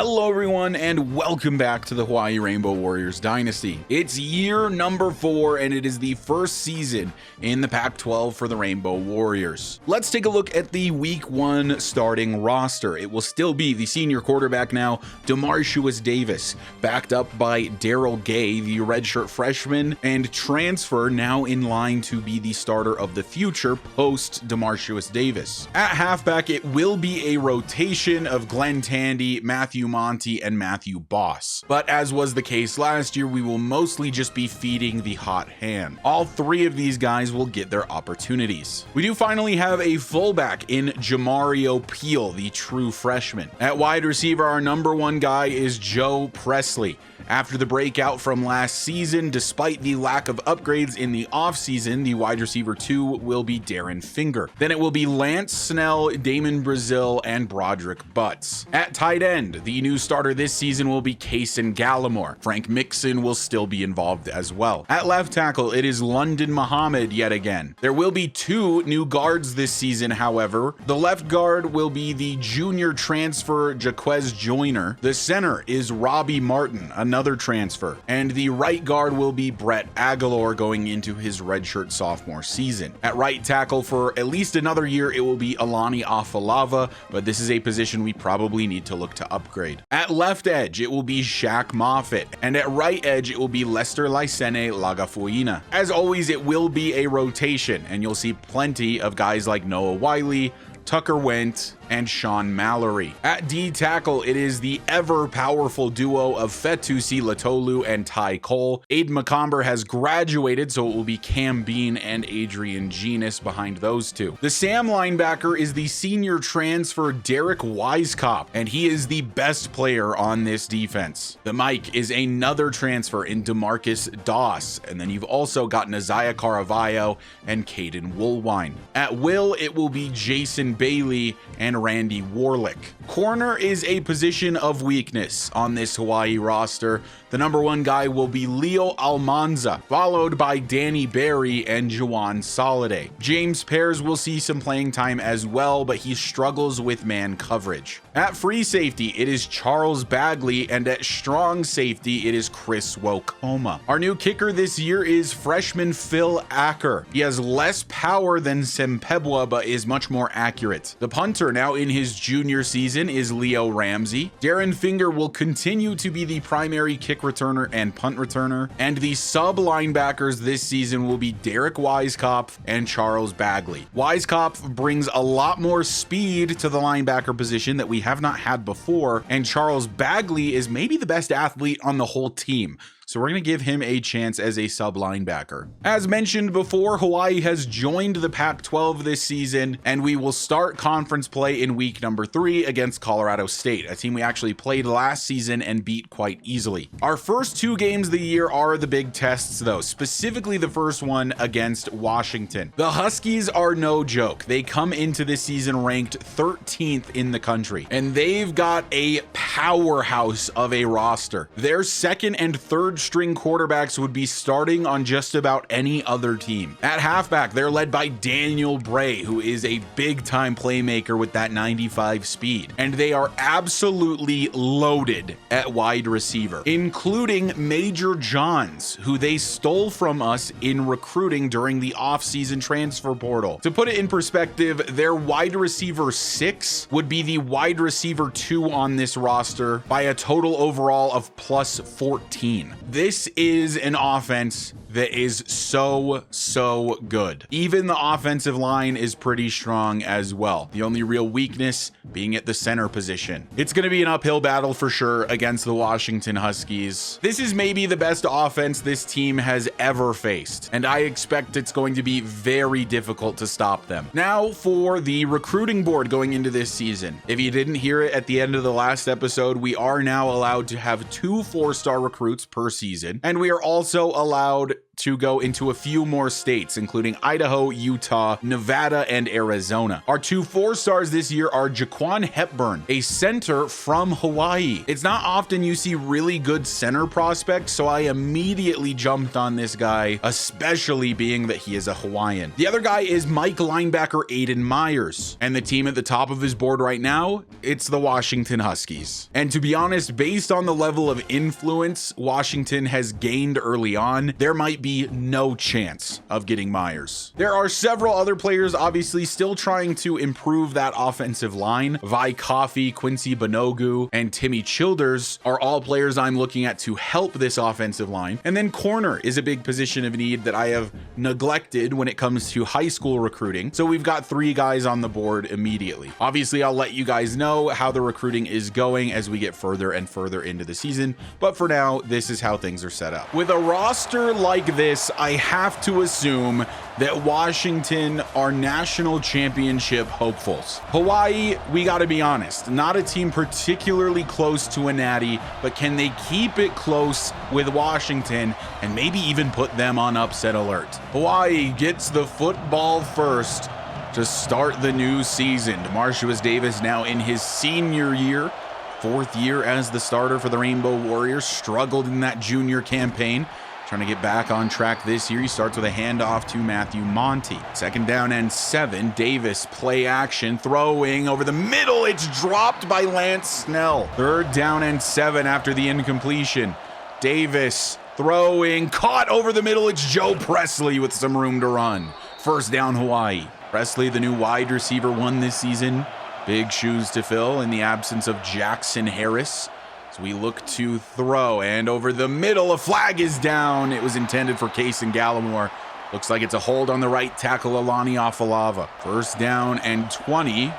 Hello everyone and welcome back to the Hawaii Rainbow Warriors Dynasty. It's year number 4 and it is the first season in the Pac-12 for the Rainbow Warriors. Let's take a look at the week 1 starting roster. It will still be the senior quarterback now, Demarcius Davis, backed up by Daryl Gay, the redshirt freshman and transfer, now in line to be the starter of the future post Demarcius Davis. At halfback, it will be a rotation of Glenn Tandy, Matthew Monty, and Matthew Boss. But as was the case last year, we will mostly just be feeding the hot hand. All 3 of these guys will get their opportunities. We do finally have a fullback in Jamario Peel, the true freshman. At wide receiver, our number 1 guy is Joe Presley. After the breakout from last season, despite the lack of upgrades in the offseason, the wide receiver 2 will be Darren Finger. Then it will be Lance Snell, Damon Brazil, and Broderick Butts. At tight end, the new starter this season will be Kaysen Gallimore. Frank Mixon will still be involved as well. At left tackle, it is London Muhammad yet again. There will be 2 new guards this season, however. The left guard will be the junior transfer Jaquez Joyner. The center is Robbie Martin, another transfer. And the right guard will be Brett Aguilar going into his redshirt sophomore season. At right tackle for at least another year, it will be Alani Afalava, but this is a position we probably need to look to upgrade. At left edge, it will be Shaq Moffitt, and at right edge, it will be Lester Lysene Lagafuina. As always, it will be a rotation, and you'll see plenty of guys like Noah Wiley, Tucker Wendt, and Sean Mallory. At D tackle, it is the ever powerful duo of Fetusi Latolu and Ty Cole. Aiden McComber has graduated, so it will be Cam Bean and Adrian Genus behind those 2. The Sam linebacker is the senior transfer Derek Weiskopf, and he is the best player on this defense. The Mike is another transfer in DeMarcus Doss, and then you've also got Naziah Caravallo and Caden Woolwine. At will, it will be Jason Bailey and Randy Warlick. Corner is a position of weakness on this Hawaii roster. The number 1 guy will be Leo Almanza, followed by Danny Berry and Juwan Soliday. James Pears will see some playing time as well, but he struggles with man coverage. At free safety, it is Charles Bagley, and at strong safety, it is Chris Wokoma. Our new kicker this year is freshman Phil Acker. He has less power than Sempebwa, but is much more accurate. The punter, now in his junior season, is Leo Ramsey. Darren Finger will continue to be the primary kick returner and punt returner, and the sub linebackers this season will be Derek Weiskopf and Charles Bagley. Weiskopf brings a lot more speed to the linebacker position that we have not had before, and Charles Bagley is maybe the best athlete on the whole team. So we're going to give him a chance as a sub linebacker. As mentioned before, Hawaii has joined the Pac-12 this season, and we will start conference play in week number 3 against Colorado State, a team we actually played last season and beat quite easily. Our first 2 games of the year are the big tests though, specifically the first one against Washington. The Huskies are no joke. They come into this season ranked 13th in the country, and they've got a powerhouse of a roster. Their second and third string quarterbacks would be starting on just about any other team. At halfback, they're led by Daniel Bray, who is a big-time playmaker with that 95 speed. And they are absolutely loaded at wide receiver, including Major Johns, who they stole from us in recruiting during the offseason transfer portal. To put it in perspective, their wide receiver 6 would be the wide receiver 2 on this roster by a total overall of plus 14. This is an offense that is so good. Even the offensive line is pretty strong as well. The only real weakness being at the center position. It's going to be an uphill battle for sure against the Washington Huskies. This is maybe the best offense this team has ever faced, and I expect it's going to be very difficult to stop them. Now for the recruiting board going into this season. If you didn't hear it at the end of the last episode, we are now allowed to have 2 4-star recruits per season, and we are also allowed to go into a few more states, including Idaho, Utah, Nevada, and Arizona. Our 2 4-stars this year are Jaquan Hepburn, a center from Hawaii. It's not often you see really good center prospects, so I immediately jumped on this guy, especially being that he is a Hawaiian. The other guy is Mike linebacker Aiden Myers, and the team at the top of his board right now, it's the Washington Huskies. And to be honest, based on the level of influence Washington has gained early on, there might be no chance of getting Myers. There are several other players obviously still trying to improve that offensive line. Vi Coffey, Quincy Bonogu, and Timmy Childers are all players I'm looking at to help this offensive line. And then corner is a big position of need that I have neglected when it comes to high school recruiting. So we've got 3 guys on the board immediately. Obviously, I'll let you guys know how the recruiting is going as we get further and further into the season. But for now, this is how things are set up. With a roster like this, I have to assume that Washington are national championship hopefuls. Hawaii, we gotta be honest, not a team particularly close to a natty, but can they keep it close with Washington and maybe even put them on upset alert? Hawaii gets the football first to start the new season. Demarcus Davis now in his senior year, 4th year as the starter for the Rainbow Warriors, struggled in that junior campaign. Trying to get back on track this year. He starts with a handoff to Matthew Monty. 2nd down and 7. Davis play action, throwing over the middle. It's dropped by Lance Snell. 3rd down and 7 after the incompletion. Davis throwing, caught over the middle. It's Joe Presley with some room to run. 1st down Hawaii. Presley, the new wide receiver 1 this season. Big shoes to fill in the absence of Jackson Harris. So we look to throw, and over the middle, a flag is down. It was intended for Kaysen Gallimore. Looks like it's a hold on the right tackle, Alani Afalava. 1st down and 20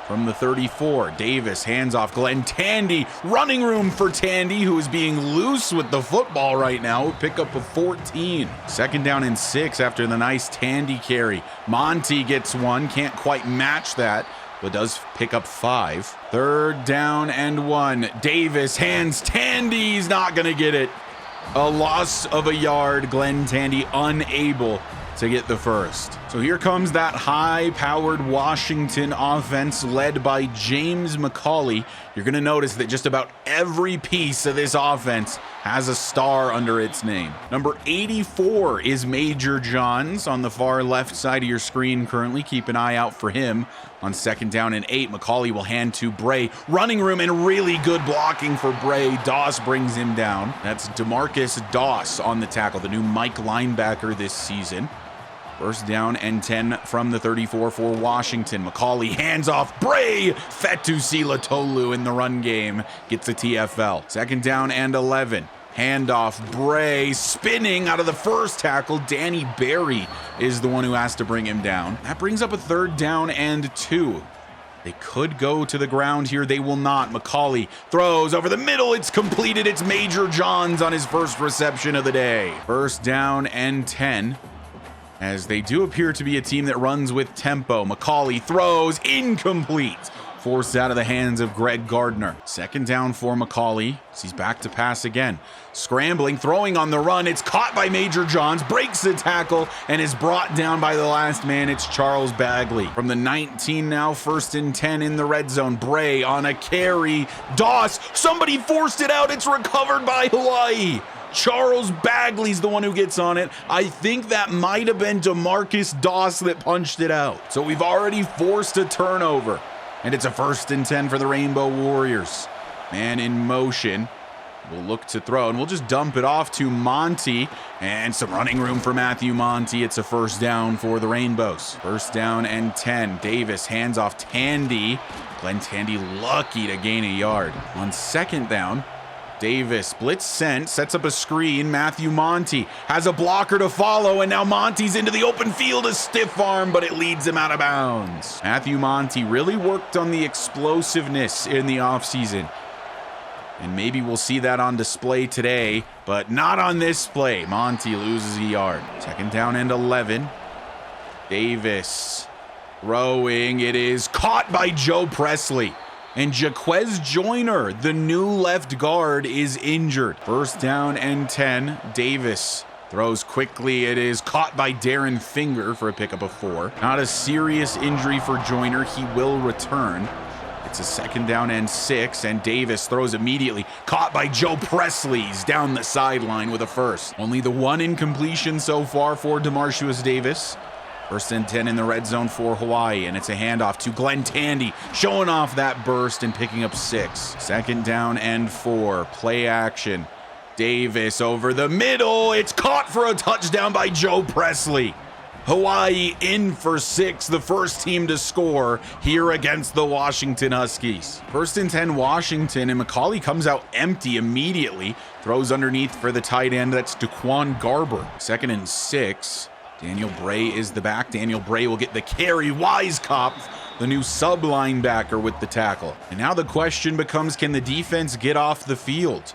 from the 34. Davis hands off Glenn Tandy. Running room for Tandy, who is being loose with the football right now. Pick up a 14. 2nd down and 6 after the nice Tandy carry. Monty gets one, can't quite match that, but does pick up 5. 3rd down and 1. Davis hands Tandy. He's not going to get it. A loss of a yard. Glenn Tandy unable to get the first. So here comes that high-powered Washington offense led by James McCauley. You're going to notice that just about every piece of this offense has a star under its name. Number 84 is Major Johns on the far left side of your screen currently. Keep an eye out for him. On 2nd down and 8, McCauley will hand to Bray. Running room and really good blocking for Bray. Doss brings him down. That's DeMarcus Doss on the tackle, the new Mike linebacker this season. 1st down and 10 from the 34 for Washington. McCauley hands off Bray. Fetusila Tolu in the run game gets a TFL. 2nd down and 11. Handoff, Bray spinning out of the first tackle. Danny Berry is the one who has to bring him down. That brings up a 3rd down and 2. They could go to the ground here. They will not. McCauley throws over the middle. It's completed. It's Major Johns on his first reception of the day. 1st down and 10. As they do appear to be a team that runs with tempo. McCauley throws, incomplete. Forced out of the hands of Greg Gardner. 2nd down for McCauley. He's back to pass again. Scrambling, throwing on the run. It's caught by Major Johns, breaks the tackle, and is brought down by the last man. It's Charles Bagley. From the 19 now, 1st and 10 in the red zone. Bray on a carry. Doss, somebody forced it out. It's recovered by Hawaii. Charles Bagley's the one who gets on it. I think that might have been DeMarcus Doss that punched it out. So we've already forced a turnover. And it's a 1st and 10 for the Rainbow Warriors. Man in motion. We'll look to throw, and we'll just dump it off to Monty. And some running room for Matthew Monty. It's a 1st down for the Rainbows. 1st down and 10. Davis hands off Tandy. Glenn Tandy lucky to gain a yard. On 2nd down, Davis blitz sent, sets up a screen. Matthew Monty has a blocker to follow, and now Monty's into the open field, a stiff arm, but it leads him out of bounds. Matthew Monty really worked on the explosiveness in the offseason, and maybe we'll see that on display today, but not on this play. Monty loses a yard. 2nd down and 11. Davis throwing. It is caught by Joe Presley. And Jaquez Joyner, the new left guard, is injured. 1st down and 10. Davis Throws quickly. It is caught by Darren Finger for a pickup of 4. Not a serious injury for Joyner. He will return. It's a 2nd down and 6, and Davis throws immediately. Caught by Joe Presley. He's down the sideline with a first. Only the 1 incompletion so far for DeMarcius Davis. 1st and 10 in the red zone for Hawaii, and it's a handoff to Glenn Tandy, showing off that burst and picking up 6. 2nd down and 4. Play action. Davis over the middle. It's caught for a touchdown by Joe Presley. Hawaii in for 6, the first team to score here against the Washington Huskies. 1st and 10 Washington, and McCauley comes out empty immediately. Throws underneath for the tight end. That's Daquan Garber. 2nd and 6. Daniel Bray is the back. Daniel Bray will get the carry. Weiskopf, the new sub linebacker, with the tackle. And now the question becomes, can the defense get off the field?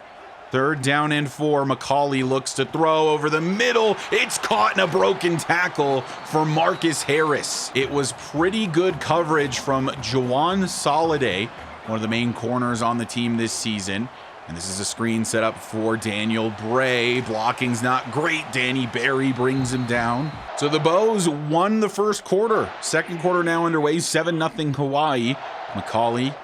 3rd down and 4. McCauley looks to throw over the middle. It's caught in a broken tackle for Marcus Harris. It was pretty good coverage from Jawan Soliday, one of the main corners on the team this season. And this is a screen set up for Daniel Bray. Blocking's not great. Danny Berry brings him down. So the Bows won the first quarter. 2nd quarter now underway. 7-0 Hawaii. McCauley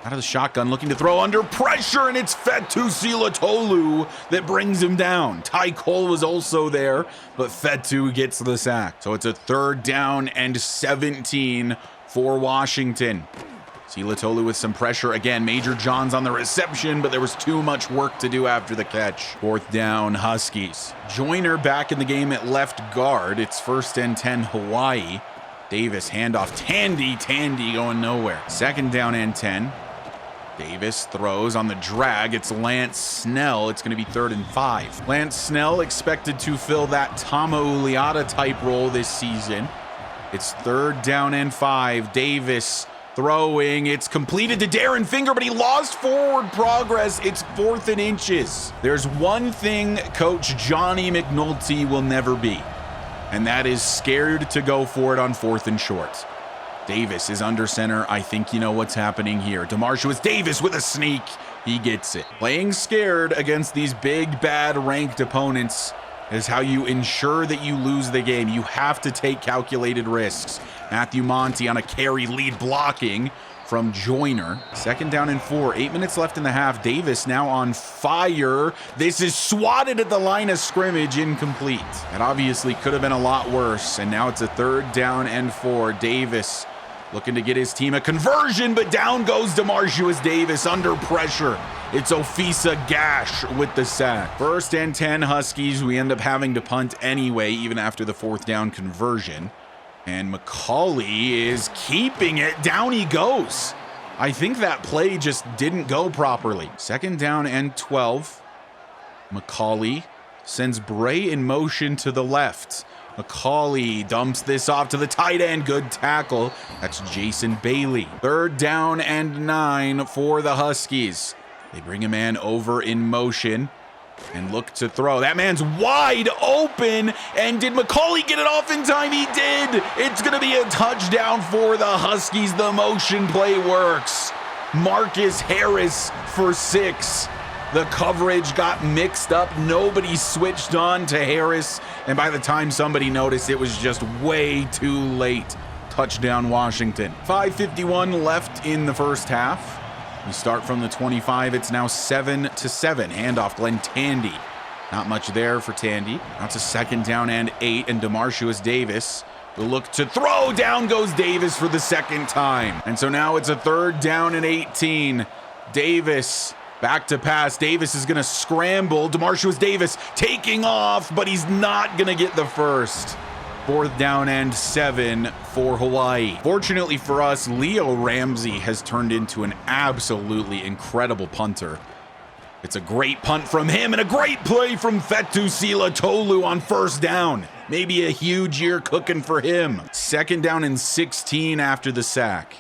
out of the shotgun, looking to throw under pressure, and it's Fetu Silatolu that brings him down. Ty Cole was also there, but Fetu gets the sack. So it's a 3rd down and 17 for Washington. Silatolu with some pressure. Again, Major John's on the reception, but there was too much work to do after the catch. 4th down, Huskies. Joyner back in the game at left guard. It's 1st and 10 Hawaii. Davis handoff. Tandy going nowhere. 2nd down and 10. Davis throws on the drag. It's Lance Snell. It's going to be 3rd and 5. Lance Snell expected to fill that Tama Uliata type role this season. It's 3rd down and 5. Davis throwing. It's completed to Darren Finger, but he lost forward progress. It's 4th and inches. There's one thing Coach Johnny McNulty will never be, and that is scared to go for it on 4th and short. Davis is under center. I think you know what's happening here. DeMarcius Davis with a sneak. He gets it. Playing scared against these big, bad ranked opponents is how you ensure that you lose the game. You have to take calculated risks. Matthew Monty on a carry lead blocking from Joyner. 2nd down and 4. 8 minutes left in the half. Davis now on fire. This is swatted at the line of scrimmage, incomplete. That obviously could have been a lot worse. And now it's a 3rd down and 4. Davis looking to get his team a conversion, but down goes DeMarcius Davis under pressure. It's Ofisa Gash with the sack. 1st and 10 Huskies. We end up having to punt anyway, even after the 4th down conversion. And McCauley is keeping it. Down he goes. I think that play just didn't go properly. 2nd down and 12. McCauley sends Bray in motion to the left. McCauley dumps this off to the tight end. Good tackle. That's Jason Bailey. 3rd down and 9 for the Huskies. They bring a man over in motion and look to throw. That man's wide open. And did McCauley get it off in time? He did. It's going to be a touchdown for the Huskies. The motion play works. Marcus Harris for 6. The coverage got mixed up. Nobody switched on to Harris. And by the time somebody noticed, it was just way too late. Touchdown Washington. 5:51 left in the first half. We start from the 25. It's now 7-7. Handoff Glenn Tandy. Not much there for Tandy. Now it's a 2nd down and 8. And DeMarcius Davis will look to throw. Down goes Davis for the 2nd time. And so now it's a 3rd down and 18. Davis back to pass. Davis is going to scramble. DeMarcius Davis taking off, but he's not going to get the first. 4th down and 7 for Hawaii. Fortunately for us, Leo Ramsey has turned into an absolutely incredible punter. It's a great punt from him and a great play from Fetu Silatolu on 1st down. Maybe a huge year cooking for him. 2nd down and 16 after the sack.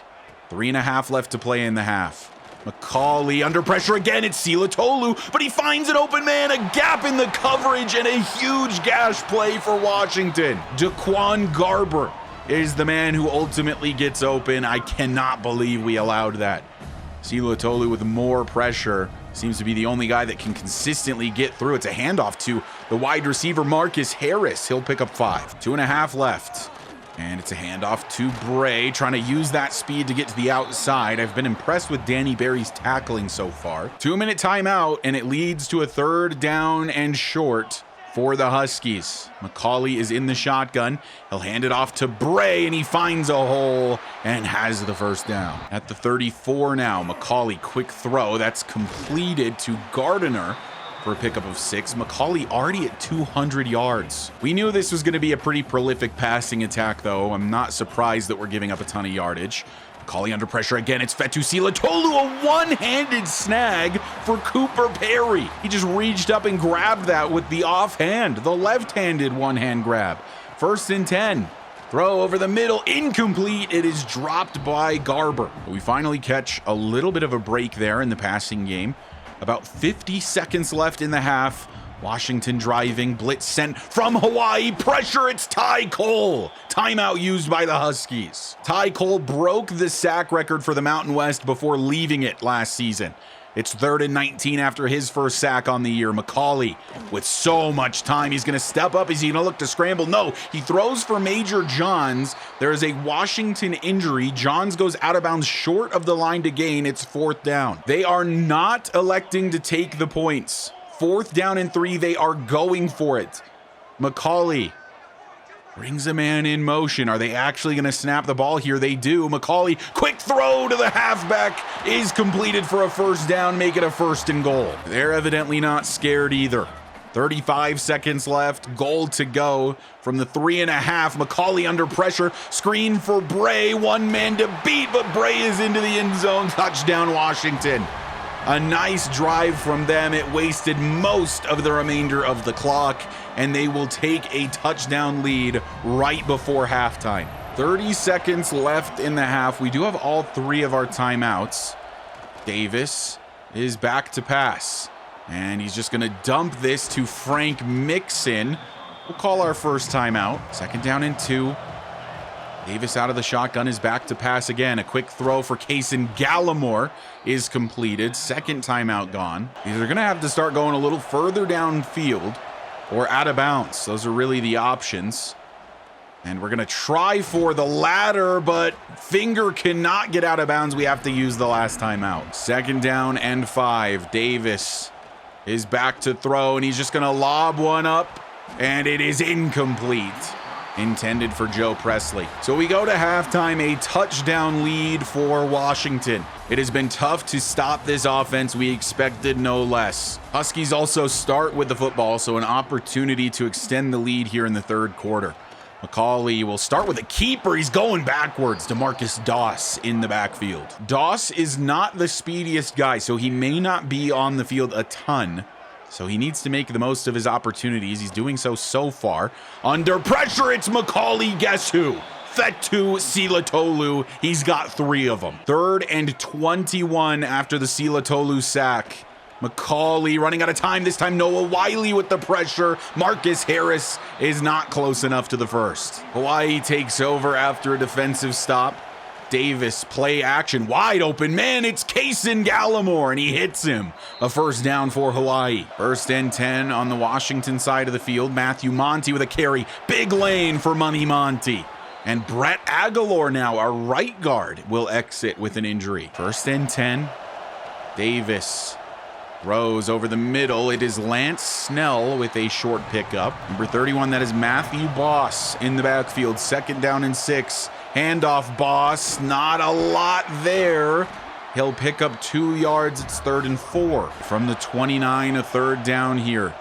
3.5 left to play in the half. McCauley under pressure again. It's Silatolu, but he finds an open man, a gap in the coverage, and a huge gash play for Washington. Daquan Garber is the man who ultimately gets open. I cannot believe we allowed that. Silatolu with more pressure Seems to be the only guy that can consistently get through. It's a handoff to the wide receiver, Marcus Harris. He'll pick up 5. 2.5 left. And it's a handoff to Bray, trying to use that speed to get to the outside. I've been impressed with Danny Berry's tackling so far. 2-minute timeout, and it leads to a 3rd down and short for the Huskies. McCauley is in the shotgun. He'll hand it off to Bray, and he finds a hole and has the 1st down. At the 34 now, McCauley, quick throw. That's completed to Gardner for a pickup of 6. McCauley already at 200 yards. We knew this was going to be a pretty prolific passing attack, though. I'm not surprised that we're giving up a ton of yardage. McCauley under pressure again. It's Fetu Silatolu, a one-handed snag for Cooper Perry. He just reached up and grabbed that with the offhand, the left-handed one-hand grab. 1st and 10. Throw over the middle, incomplete. It is dropped by Garber. We finally catch a little bit of a break there in the passing game. About 50 seconds left in the half. Washington driving, blitz sent from Hawai'i. Pressure, it's Ty Cole. Timeout used by the Huskies. Ty Cole broke the sack record for the Mountain West before leaving it last season. It's 3rd and 19 after his 1st sack on the year. McCauley with so much time. He's going to step up. Is he going to look to scramble? No, he throws for Major Johns. There is a Washington injury. Johns goes out of bounds short of the line to gain. It's 4th down. They are not electing to take the points. 4th down and 3. They are going for it. McCauley brings a man in motion. Are they actually going to snap the ball here? They do. McCauley, quick throw to the halfback is completed for a 1st down, make it a 1st and goal. They're evidently not scared either. 35 seconds left, goal to go from the 3.5. McCauley under pressure, screen for Bray, 1 man to beat, but Bray is into the end zone. Touchdown, Washington. A nice drive from them. It wasted most of the remainder of the clock, and they will take a touchdown lead right before halftime. 30 seconds left in the half. We do have all 3 of our timeouts. Davis is back to pass, and he's just going to dump this to Frank Mixon. We'll call our 1st timeout. 2nd down and 2. Davis out of the shotgun is back to pass again. A quick throw for Kason Gallimore is completed. 2nd timeout gone. They're going to have to start going a little further downfield or out of bounds. Those are really the options. And we're going to try for the latter, but Finger cannot get out of bounds. We have to use the last timeout. 2nd down and 5. Davis is back to throw, and he's just going to lob one up, and it is incomplete. Intended for Joe Presley. So we go to halftime, a touchdown lead for Washington. It has been tough to stop this offense. We expected no less. Huskies also start with the football, so an opportunity to extend the lead here in the 3rd quarter. McCauley will start with a keeper. He's going backwards to Marcus Doss in the backfield. Doss is not the speediest guy, so he may not be on the field a ton. So he needs to make the most of his opportunities. He's doing so far. Under pressure, it's McCauley. Guess who? Fetu Silatolu. He's got 3 of them. 3rd and 21 after the Silatolu sack. McCauley running out of time. This time Noah Wiley with the pressure. Marcus Harris is not close enough to the 1st. Hawaii takes over after a defensive stop. Davis, play action, wide open. Man, it's Kason Gallimore, and he hits him. A 1st down for Hawaii. 1st and 10 on the Washington side of the field. Matthew Monty with a carry. Big lane for Money Monty. And Brett Aguilar now, our right guard, will exit with an injury. 1st and 10. Davis throws over the middle. It is Lance Snell with a short pickup. Number 31, that is Matthew Boss in the backfield. 2nd down and 6. Handoff, Boss. Not a lot there. He'll pick up 2 yards. It's 3rd and 4. From the 29, a 3rd down here.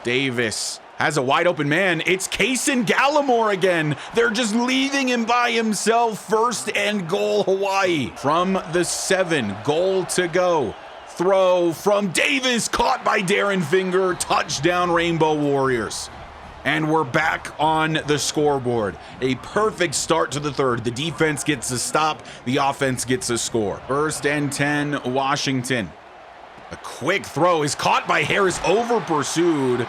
Davis has a wide open man. It's Kason Gallimore again. They're just leaving him by himself. 1st and goal, Hawaii. From the 7, goal to go. Throw from Davis, caught by Darren Finger. Touchdown, Rainbow Warriors. And we're back on the scoreboard. A perfect start to the 3rd. The defense gets a stop. The offense gets a score. 1st and 10, Washington. A quick throw is caught by Harris, over pursued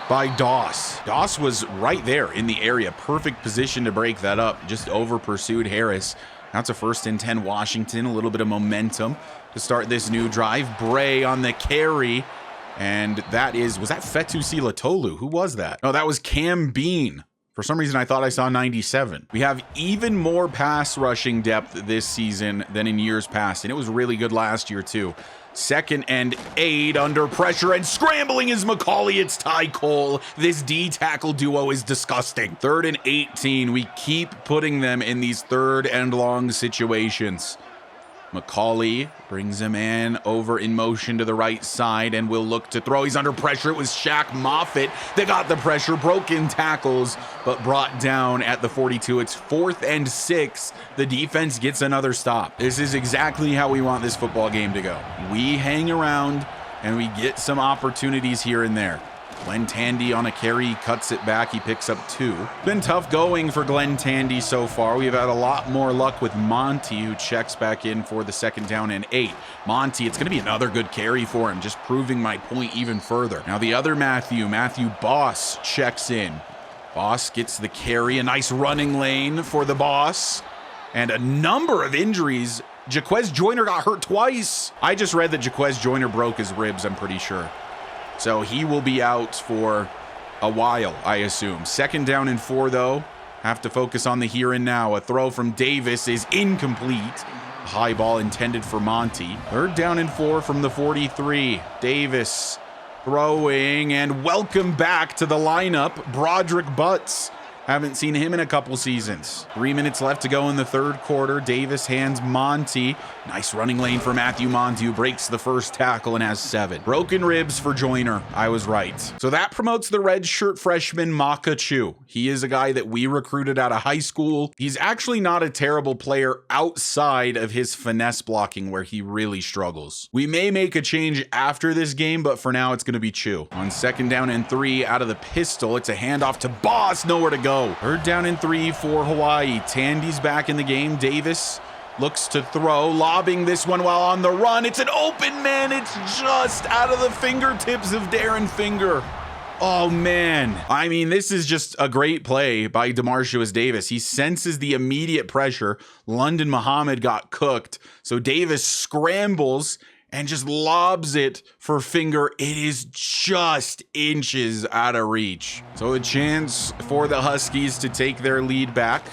by Doss. Doss was right there in the area. Perfect position to break that up. Just over pursued Harris. That's a 1st and 10 Washington. A little bit of momentum to start this new drive. Bray on the carry. And that was that Fetu Silatolu? Who was that? No, that was Cam Bean. For some reason, I thought I saw 97. We have even more pass rushing depth this season than in years past, and it was really good last year, too. 2nd and 8 under pressure, and scrambling is McCauley. It's Ty Cole. This D-tackle duo is disgusting. 3rd and 18. We keep putting them in these 3rd and long situations. McCauley brings him over in motion to the right side and will look to throw. He's under pressure. It was Shaq Moffitt that got the pressure. Broken tackles, but brought down at the 42. It's 4th and 6. The defense gets another stop. This is exactly how we want this football game to go. We hang around and we get some opportunities here and there. Glenn Tandy on a carry, cuts it back. He picks up 2. Been tough going for Glenn Tandy so far. We've had a lot more luck with Monty, who checks back in for the 2nd down and 8. Monty, it's going to be another good carry for him, just proving my point even further. Now the other Matthew Boss checks in. Boss gets the carry, a nice running lane for the Boss, and a number of injuries. Jaquez Joyner got hurt twice. I just read that Jaquez Joyner broke his ribs, I'm pretty sure. So he will be out for a while, I assume. 2nd down and 4, though. Have to focus on the here and now. A throw from Davis is incomplete. A high ball intended for Monty. 3rd down and 4 from the 43. Davis throwing, and welcome back to the lineup, Broderick Butts. Haven't seen him in a couple seasons. 3 minutes left to go in the 3rd quarter. Davis hands Monty. Nice running lane for Matthew Monty, who breaks the 1st tackle and has 7. Broken ribs for Joyner. I was right. So that promotes the redshirt freshman Maka Chu. He is a guy that we recruited out of high school. He's actually not a terrible player outside of his finesse blocking, where he really struggles. We may make a change after this game, but for now it's going to be Chu. On 2nd down and 3 out of the pistol, it's a handoff to Boss. Nowhere to go. 3rd down and 3 for Hawaii. Tandy's back in the game. Davis looks to throw, lobbing this one while on the run. It's an open man. It's just out of the fingertips of Darren Finger. Oh, man. I mean, this is just a great play by DeMarcius Davis. He senses the immediate pressure. London Muhammad got cooked. So Davis scrambles and just lobs it for Finger. It is just inches out of reach. So a chance for the Huskies to take their lead back.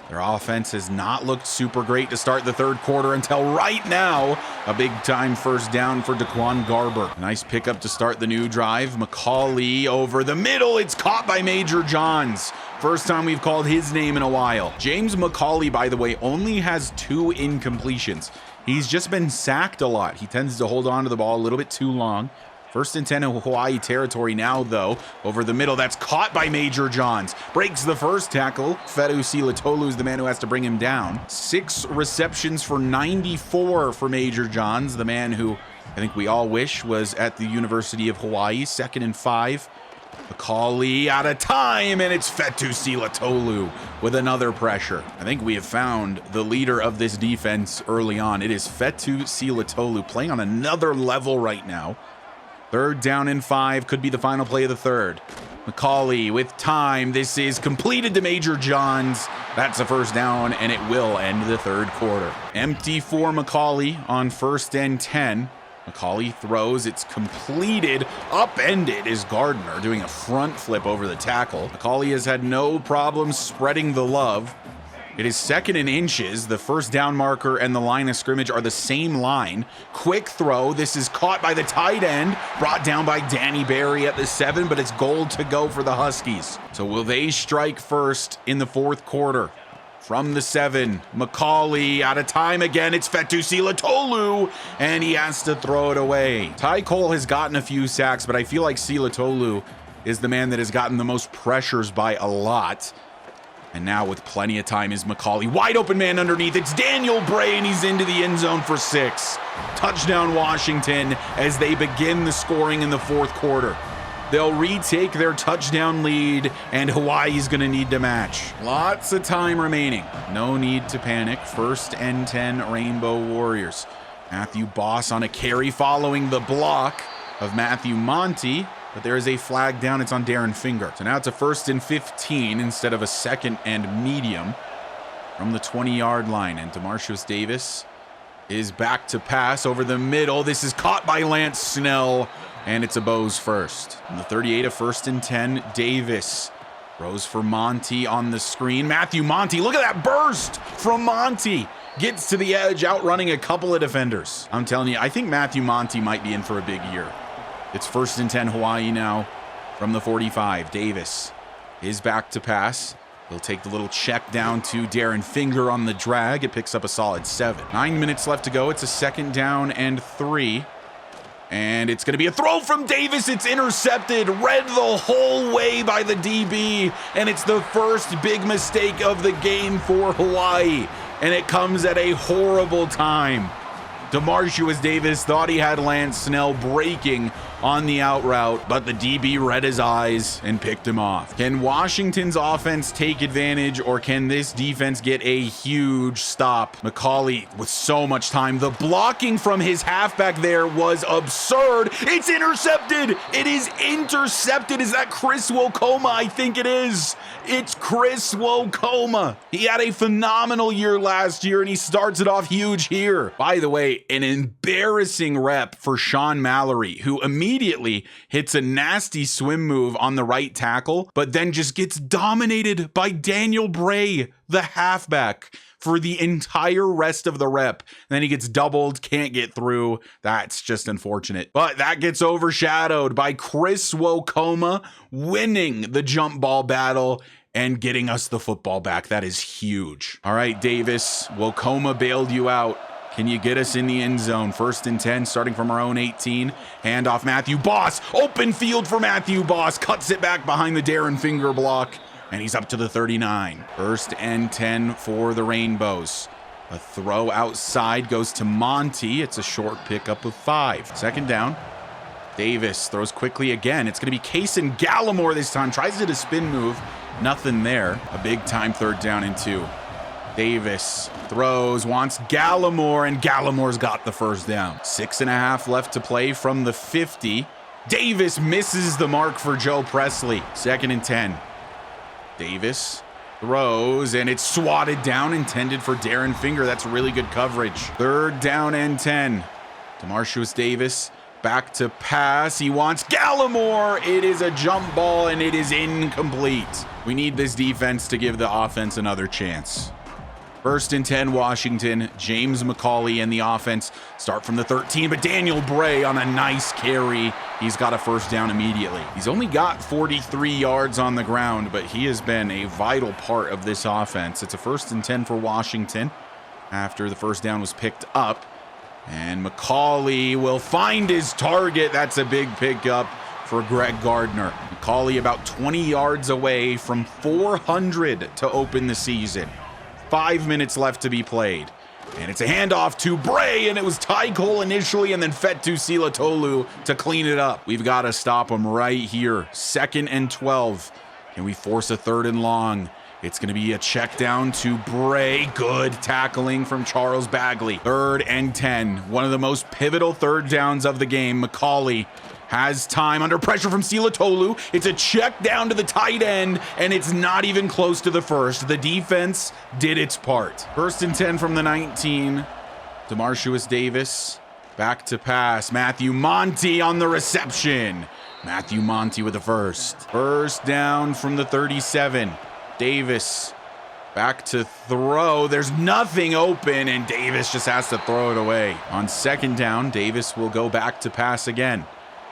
Their offense has not looked super great to start the 3rd quarter until right now. A big-time 1st down for Daquan Garber. Nice pickup to start the new drive. McCauley over the middle. It's caught by Major Johns. First time we've called his name in a while. James McCauley, by the way, only has 2 incompletions. He's just been sacked a lot. He tends to hold on to the ball a little bit too long. 1st and 10 in Hawaii territory now, though. Over the middle, that's caught by Major Johns. Breaks the 1st tackle. Fetu Silatolu is the man who has to bring him down. 6 receptions for 94 for Major Johns, the man who I think we all wish was at the University of Hawaii. 2nd and 5. McCauley out of time, and it's Fetu Silatolu with another pressure. I think we have found the leader of this defense early on. It is Fetu Silatolu playing on another level right now. 3rd down and 5, could be the final play of the 3rd. McCauley with time. This is completed to Major Johns. That's a 1st down, and it will end the 3rd quarter. Empty for McCauley on 1st and 10. McCauley throws. It's completed. Upended is Gardner doing a front flip over the tackle. McCauley has had no problem spreading the love. It is 2nd and inches. The 1st down marker and the line of scrimmage are the same line. Quick throw. This is caught by the tight end. Brought down by Danny Berry at the 7, but it's goal to go for the Huskies. So will they strike first in the 4th quarter? From the 7, McCauley out of time again. It's Fetu Silatolu, and he has to throw it away. Ty Cole has gotten a few sacks, but I feel like Silatolu is the man that has gotten the most pressures by a lot. And now with plenty of time is McCauley. Wide open man underneath. It's Daniel Bray, and he's into the end zone for 6. Touchdown Washington as they begin the scoring in the 4th quarter. They'll retake their touchdown lead, and Hawaii's going to need to match. Lots of time remaining. No need to panic. 1st and 10 Rainbow Warriors. Matthew Boss on a carry following the block of Matthew Monty. But there is a flag down. It's on Darren Finger. So now it's a 1st and 15 instead of a 2nd and medium. from the 20-yard line. And DeMarcius Davis is back to pass over the middle. This is caught by Lance Snell, and it's a Bows first. On the 38, a 1st and 10, Davis throws for Monty on the screen. Matthew Monty, look at that burst from Monty. Gets to the edge, outrunning a couple of defenders. I'm telling you, I think Matthew Monty might be in for a big year. It's 1st and 10 Hawaii now from the 45. Davis is back to pass. He'll take the little check down to Darren Finger on the drag. It picks up a solid 7. 9 minutes left to go. It's a 2nd down and 3. And it's going to be a throw from Davis. It's intercepted, read the whole way by the DB. And it's the first big mistake of the game for Hawaii. And it comes at a horrible time. DeMarcius Davis thought he had Lance Snell breaking on the out route, but the DB read his eyes and picked him off. Can Washington's offense take advantage, or can this defense get a huge stop? McCauley with so much time. The blocking from his halfback there was absurd. It's intercepted. It is intercepted. Is that Chris Wokoma? I think it is. It's Chris Wokoma. He had a phenomenal year last year, and he starts it off huge here. By the way, an embarrassing rep for Sean Mallory, who immediately hits a nasty swim move on the right tackle, but then just gets dominated by Daniel Bray, the halfback, for the entire rest of the rep. And then he gets doubled, can't get through. That's just unfortunate. But that gets overshadowed by Chris Wokoma winning the jump ball battle and getting us the football back. That is huge. All right, Davis, Wokoma bailed you out. Can you get us in the end zone? 1st and 10, starting from our own 18. Hand off Matthew Boss. Open field for Matthew Boss. Cuts it back behind the Darren Finger block. And he's up to the 39. 1st and 10 for the Rainbows. A throw outside goes to Monty. It's a short pickup of 5. 2nd down. Davis throws quickly again. It's going to be Kaysen Gallimore this time. Tries to hit a spin move. Nothing there. A big time 3rd down and 2. Davis throws, wants Gallimore, and Gallimore's got the 1st down. 6.5 left to play from the 50. Davis misses the mark for Joe Presley. 2nd and 10. Davis throws, and it's swatted down, intended for Darren Finger. That's really good coverage. 3rd down and 10. DeMarcius Davis back to pass. He wants Gallimore. It is a jump ball, and it is incomplete. We need this defense to give the offense another chance. 1st and 10 Washington. James McCauley and the offense start from the 13, but Daniel Bray on a nice carry. He's got a 1st down immediately. He's only got 43 yards on the ground, but he has been a vital part of this offense. It's a 1st and 10 for Washington after the 1st down was picked up. And McCauley will find his target. That's a big pickup for Greg Gardner. McCauley about 20 yards away from 400 to open the season. 5 minutes left to be played. And it's a handoff to Bray, and it was Ty Cole initially, and then Fetu Silatolu to clean it up. We've got to stop him right here. 2nd and 12. Can we force a 3rd and long? It's going to be a check down to Bray. Good tackling from Charles Bagley. 3rd and 10. One of the most pivotal 3rd downs of the game. McCauley has time under pressure from Silatolu. It's a check down to the tight end, and it's not even close to the 1st. The defense did its part. 1st and 10 from the 19. DeMarcius Davis back to pass. Matthew Monty on the reception. Matthew Monty with the 1st. 1st down from the 37. Davis back to throw. There's nothing open, and Davis just has to throw it away. On 2nd down, Davis will go back to pass again.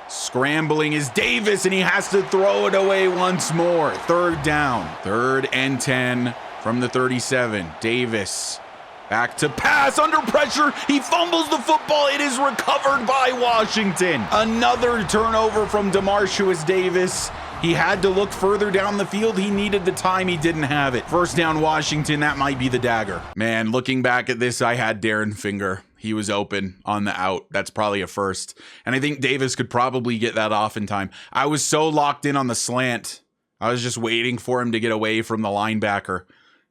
Scrambling is Davis, and he has to throw it away once more. 3rd down. 3rd and 10 from the 37. Davis back to pass under pressure. He fumbles the football. It is recovered by Washington. Another turnover from DeMarcius Davis. He had to look further down the field. He needed the time. He didn't have it. 1st down Washington. That might be the dagger. Man, looking back at this, I had Darren Finger. He was open on the out. That's probably a 1st. And I think Davis could probably get that off in time. I was so locked in on the slant. I was just waiting for him to get away from the linebacker,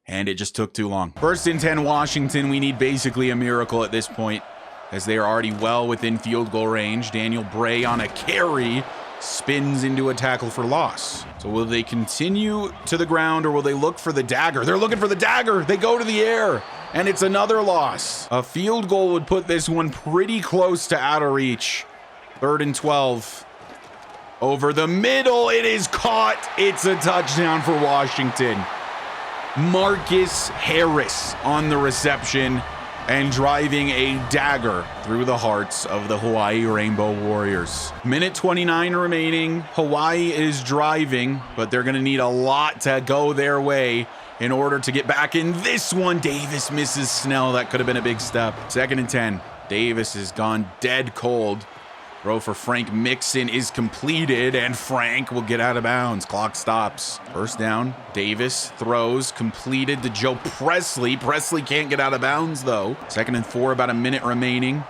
and it just took too long. 1st and 10 Washington. We need basically a miracle at this point, as they are already well within field goal range. Daniel Bray on a carry spins into a tackle for loss. So will they continue to the ground or will they look for the dagger? They're looking for the dagger. They go to the air and it's another loss. A field goal would put this one pretty close to out of reach. 3rd and 12. Over the middle, it is caught. It's a touchdown for Washington. Marcus Harris on the reception and driving a dagger through the hearts of the Hawaii Rainbow Warriors. Minute 29 remaining. Hawaii is driving, but they're gonna need a lot to go their way in order to get back in this one. Davis misses Snell. That could have been a big step. 2nd and 10. Davis has gone dead cold. Throw for Frank Mixon is completed, and Frank will get out of bounds. Clock stops. 1st down. Davis throws, completed to Joe Presley. Presley can't get out of bounds, though. 2nd and 4, about a minute remaining.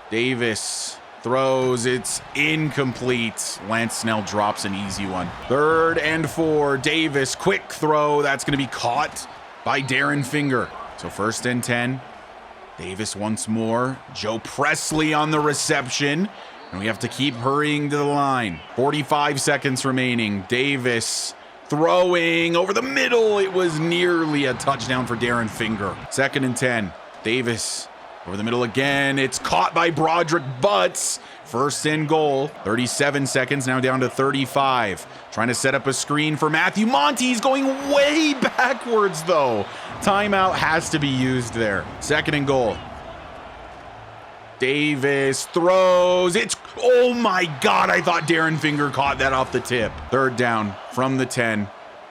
Davis throws. It's incomplete. Lance Snell drops an easy one. 3rd and 4. Davis, quick throw. That's going to be caught by Darren Finger. So 1st and 10. Davis once more. Joe Presley on the reception. And we have to keep hurrying to the line. 45 seconds remaining. Davis throwing over the middle. It was nearly a touchdown for Darren Finger. 2nd and 10. Davis over the middle again. It's caught by Broderick Butts. 1st and goal. 37 seconds, now down to 35. Trying to set up a screen for Matthew Monty. He's going way backwards, though. Timeout has to be used there. 2nd and goal. Davis throws. It's, oh my God, I thought Darren Finger caught that off the tip. 3rd down from the 10.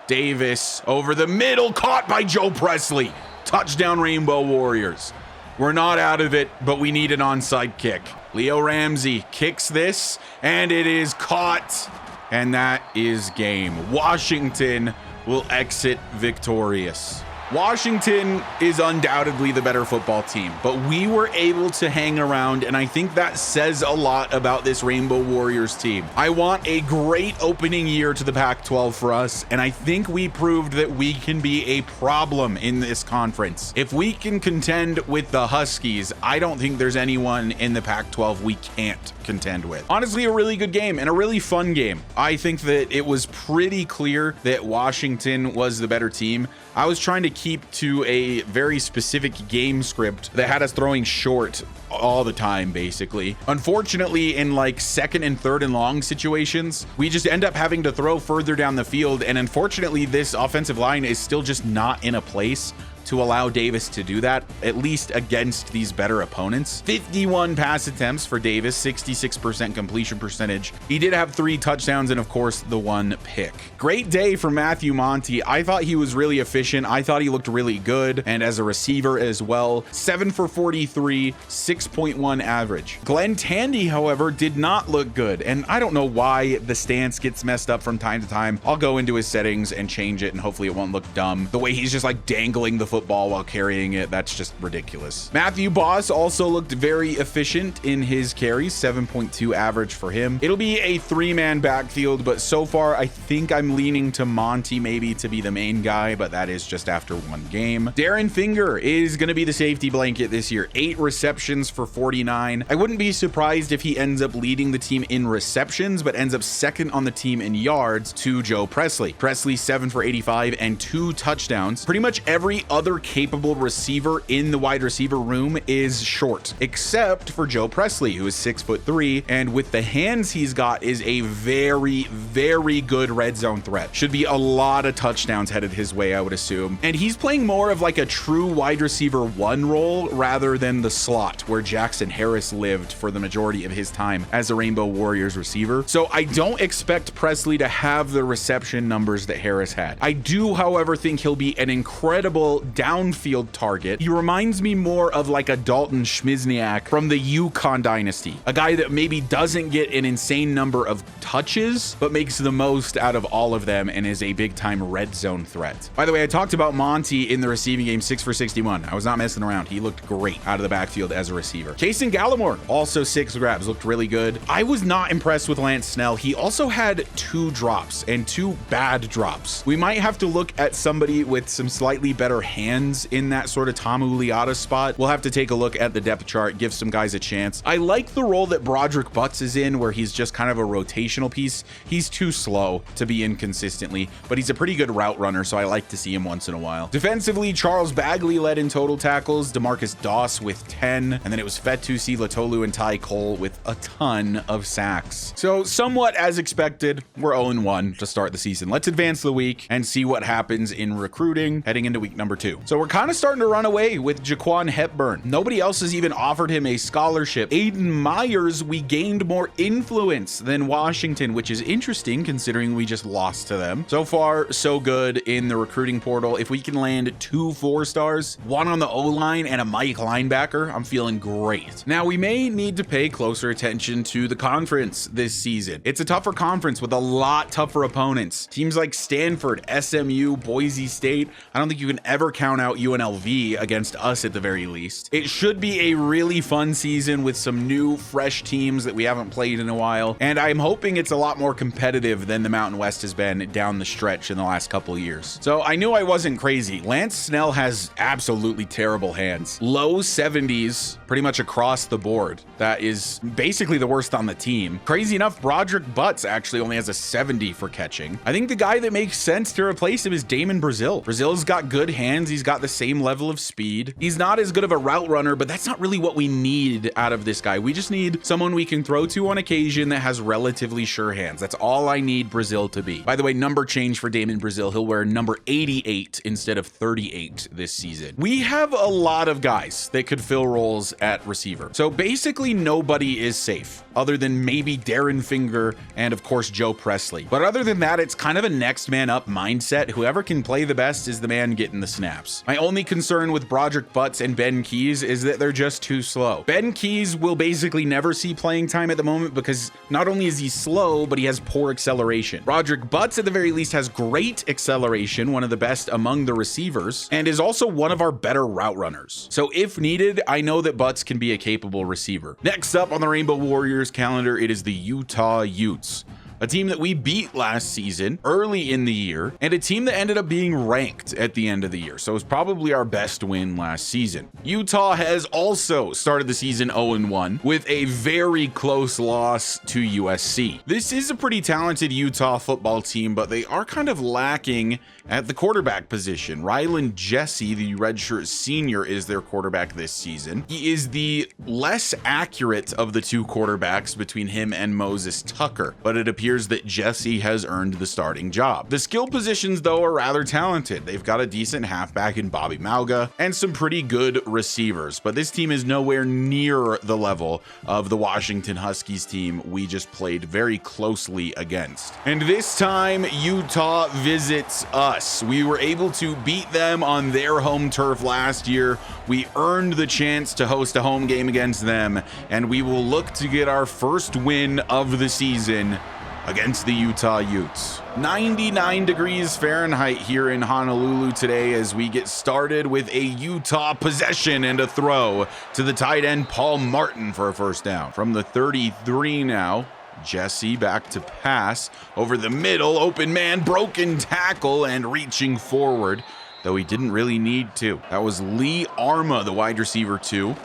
Davis over the middle, caught by Joe Presley. Touchdown Rainbow Warriors. We're not out of it, but we need an onside kick. Leo Ramsey kicks this, and it is caught. And that is game. Washington will exit victorious. Washington is undoubtedly the better football team, but we were able to hang around, and I think that says a lot about this Rainbow Warriors team. I want a great opening year to the Pac-12 for us, and I think we proved that we can be a problem in this conference. If we can contend with the Huskies, I don't think there's anyone in the Pac-12 we can't contend with. Honestly, a really good game and a really fun game. I think that it was pretty clear that Washington was the better team. I was trying to keep to a very specific game script that had us throwing short all the time, basically. Unfortunately, in like 2nd and 3rd and long situations, we just end up having to throw further down the field. And unfortunately, this offensive line is still just not in a place to allow Davis to do that, at least against these better opponents. 51 pass attempts for Davis, 66% completion percentage. He did have 3 touchdowns and of course the 1 pick. Great day for Matthew Monty. I thought he was really efficient. I thought he looked really good, and as a receiver as well. 7 for 43, 6.1 average. Glenn Tandy, however, did not look good, and I don't know why the stance gets messed up from time to time. I'll go into his settings and change it, and hopefully it won't look dumb. The way he's just like dangling the football while carrying it, that's just ridiculous. Matthew Boss also looked very efficient in his carries, 7.2 average for him. It'll be a 3-man backfield, but so far I think I'm leaning to Monty maybe to be the main guy, but that is just after 1 game. Darren Finger is going to be the safety blanket this year. 8 receptions for 49. I wouldn't be surprised if he ends up leading the team in receptions, but ends up 2nd on the team in yards to Joe Presley. Presley 7 for 85 and 2 touchdowns. Pretty much every other capable receiver in the wide receiver room is short, except for Joe Presley, who is 6'3", and with the hands he's got is a very, very good red zone threat. Should be a lot of touchdowns headed his way, I would assume. And he's playing more of like a true wide receiver 1 role rather than the slot where Jackson Harris lived for the majority of his time as a Rainbow Warriors receiver. So I don't expect Presley to have the reception numbers that Harris had. I do, however, think he'll be an incredible downfield target. He reminds me more of like a Dalton Schmizniak from the Yukon Dynasty, a guy that maybe doesn't get an insane number of touches, but makes the most out of all of them and is a big time red zone threat. By the way, I talked about Monty in the receiving game, 6 for 61. I was not messing around. He looked great out of the backfield as a receiver. Kason Gallimore, also 6 grabs, looked really good. I was not impressed with Lance Snell. He also had 2 drops and 2 bad drops. We might have to look at somebody with some slightly better hands hands in that sort of Tamu Liata spot. We'll have to take a look at the depth chart, give some guys a chance. I like the role that Broderick Butts is in, where he's just kind of a rotational piece. He's too slow to be in consistently, but he's a pretty good route runner, so I like to see him once in a while. Defensively, Charles Bagley led in total tackles, DeMarcus Doss with 10, and then it was Fetusi, Latolu, and Ty Cole with a ton of sacks. So somewhat as expected, we're 0-1 to start the season. Let's advance the week and see what happens in recruiting heading into week number 2. So we're kind of starting to run away with Jaquan Hepburn. Nobody else has even offered him a scholarship. Aiden Myers, we gained more influence than Washington, which is interesting considering we just lost to them. So far, so good in the recruiting portal. If we can land 2 4-stars, one on the O-line and a Mike linebacker, I'm feeling great. Now, we may need to pay closer attention to the conference this season. It's a tougher conference with a lot tougher opponents. Teams like Stanford, SMU, Boise State. I don't think you can ever count out UNLV against us at the very least. It should be a really fun season with some new, fresh teams that we haven't played in a while, and I'm hoping it's a lot more competitive than the Mountain West has been down the stretch in the last couple of years. So I knew I wasn't crazy. Lance Snell has absolutely terrible hands. Low 70s pretty much across the board. That is basically the worst on the team. Crazy enough, Broderick Butts actually only has a 70 for catching. I think the guy that makes sense to replace him is Damon Brazil. Brazil's got good hands. He's got the same level of speed. He's not as good of a route runner, but that's not really what we need out of this guy. We just need someone we can throw to on occasion that has relatively sure hands. That's all I need Brazil to be. By the way, number change for Damon Brazil. He'll wear number 88 instead of 38 this season. We have a lot of guys that could fill roles at receiver. So basically nobody is safe other than maybe Darren Finger and of course Joe Presley. But other than that, it's kind of a next man up mindset. Whoever can play the best is the man getting the snaps. My only concern with Broderick Butts and Ben Keys is that they're just too slow. Ben Keys will basically never see playing time at the moment because not only is he slow, but he has poor acceleration. Broderick Butts at the very least has great acceleration, one of the best among the receivers, and is also one of our better route runners. So if needed, I know that Butts can be a capable receiver. Next up on the Rainbow Warriors calendar, it is the Utah Utes. A team that we beat last season early in the year, and a team that ended up being ranked at the end of the year. So it's probably our best win last season. Utah has also started the season 0-1 with a very close loss to USC. This is a pretty talented Utah football team, but they are kind of lacking at the quarterback position. Rylan Jesse, the redshirt senior, is their quarterback this season. He is the less accurate of the two quarterbacks between him and Moses Tucker, but it appears that Jesse has earned the starting job. The skill positions, though, are rather talented. They've got a decent halfback in Bobby Mauga and some pretty good receivers, but this team is nowhere near the level of the Washington Huskies team we just played very closely against. And this time, Utah visits us. We were able to beat them on their home turf last year. We earned the chance to host a home game against them, and we will look to get our first win of the season against the Utah Utes. 99 degrees Fahrenheit here in Honolulu today as we get started with a Utah possession and a throw to the tight end Paul Martin for a first down. From the 33 now, Jesse back to pass over the middle, open man, broken tackle and reaching forward, though he didn't really need to. That was Lee Arma, the wide receiver 2.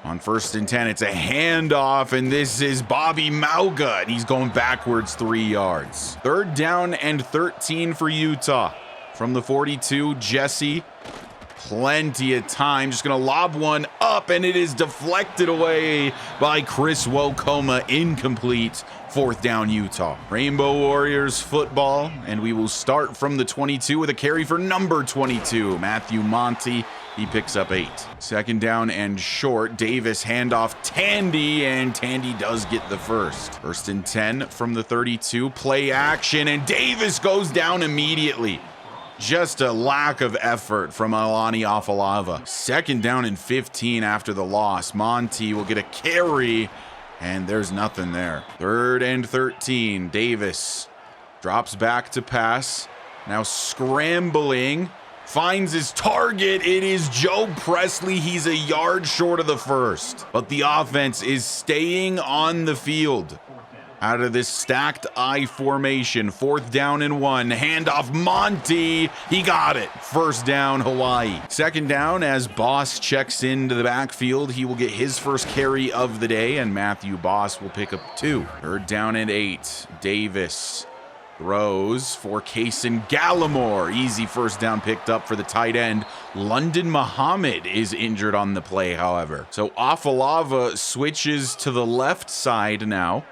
On 1st and 10, it's a handoff, and this is Bobby Mauga, and he's going backwards 3 yards. 3rd down and 13 for Utah. From the 42, Jesse, plenty of time, just gonna lob one up, and it is deflected away by Chris Wokoma, incomplete. 4th down, Utah. Rainbow Warriors football, and we will start from the 22 with a carry for number 22, Matthew Monty. He picks up 8. 2nd down and short. Davis handoff Tandy, and Tandy does get the first. 1st and 10 from the 32. Play action, and Davis goes down immediately. Just a lack of effort from Alani Afalava. 2nd down and 15 after the loss. Monty will get a carry, and there's nothing there. 3rd and 13. Davis drops back to pass. Now scrambling. Finds his target. It is Joe Presley. He's a yard short of the first, but the offense is staying on the field. out of this stacked I formation. 4th down and 1. Handoff Monty. He got it. 1st down, Hawaii. 2nd down as Boss checks into the backfield. He will get his first carry of the day, and Matthew Boss will pick up 2. 3rd down and 8. Davis throws for Kaysen Gallimore. Easy 1st down picked up for the tight end. London Muhammad is injured on the play, however. So Afalava switches to the left side now.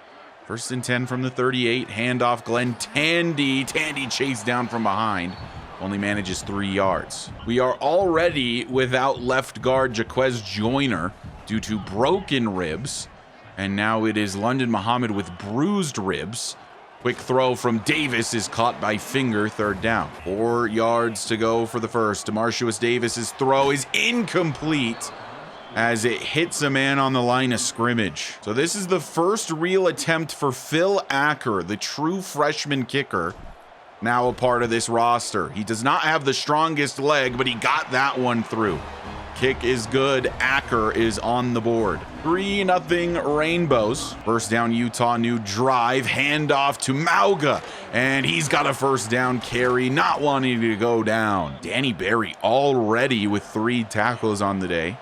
1st and 10 from the 38. Handoff Glenn Tandy. Tandy chased down from behind. Only manages 3 yards. We are already without left guard Jaquez Joyner due to broken ribs. And now it is London Muhammad with bruised ribs. Quick throw from Davis is caught by Finger. 3rd down. 4 yards to go for the first. DeMarcius Davis's throw is incomplete as it hits a man on the line of scrimmage. So this is the first real attempt for Phil Acker, the true freshman kicker, now a part of this roster. He does not have the strongest leg, but he got that one through. Kick is good. Acker is on the board. 3-0 Rainbows. 1st down Utah, new drive. Handoff to Mauga. And he's got a 1st down carry, not wanting to go down. Danny Berry already with 3 tackles on the day.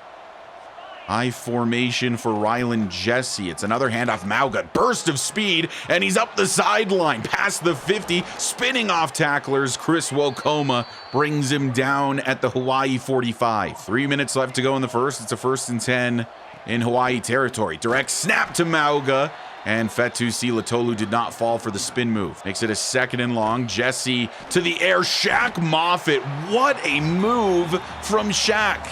I formation for Rylan Jesse. It's another handoff. Mauga, burst of speed, and he's up the sideline, past the 50, spinning off tacklers. Chris Wokoma brings him down at the Hawaii 45. 3 minutes left to go in the first. It's a 1st and 10 in Hawaii territory. Direct snap to Mauga, and Fetu Silatolu did not fall for the spin move. Makes it a 2nd and long. Jesse to the air. Shaq Moffitt. What a move from Shaq.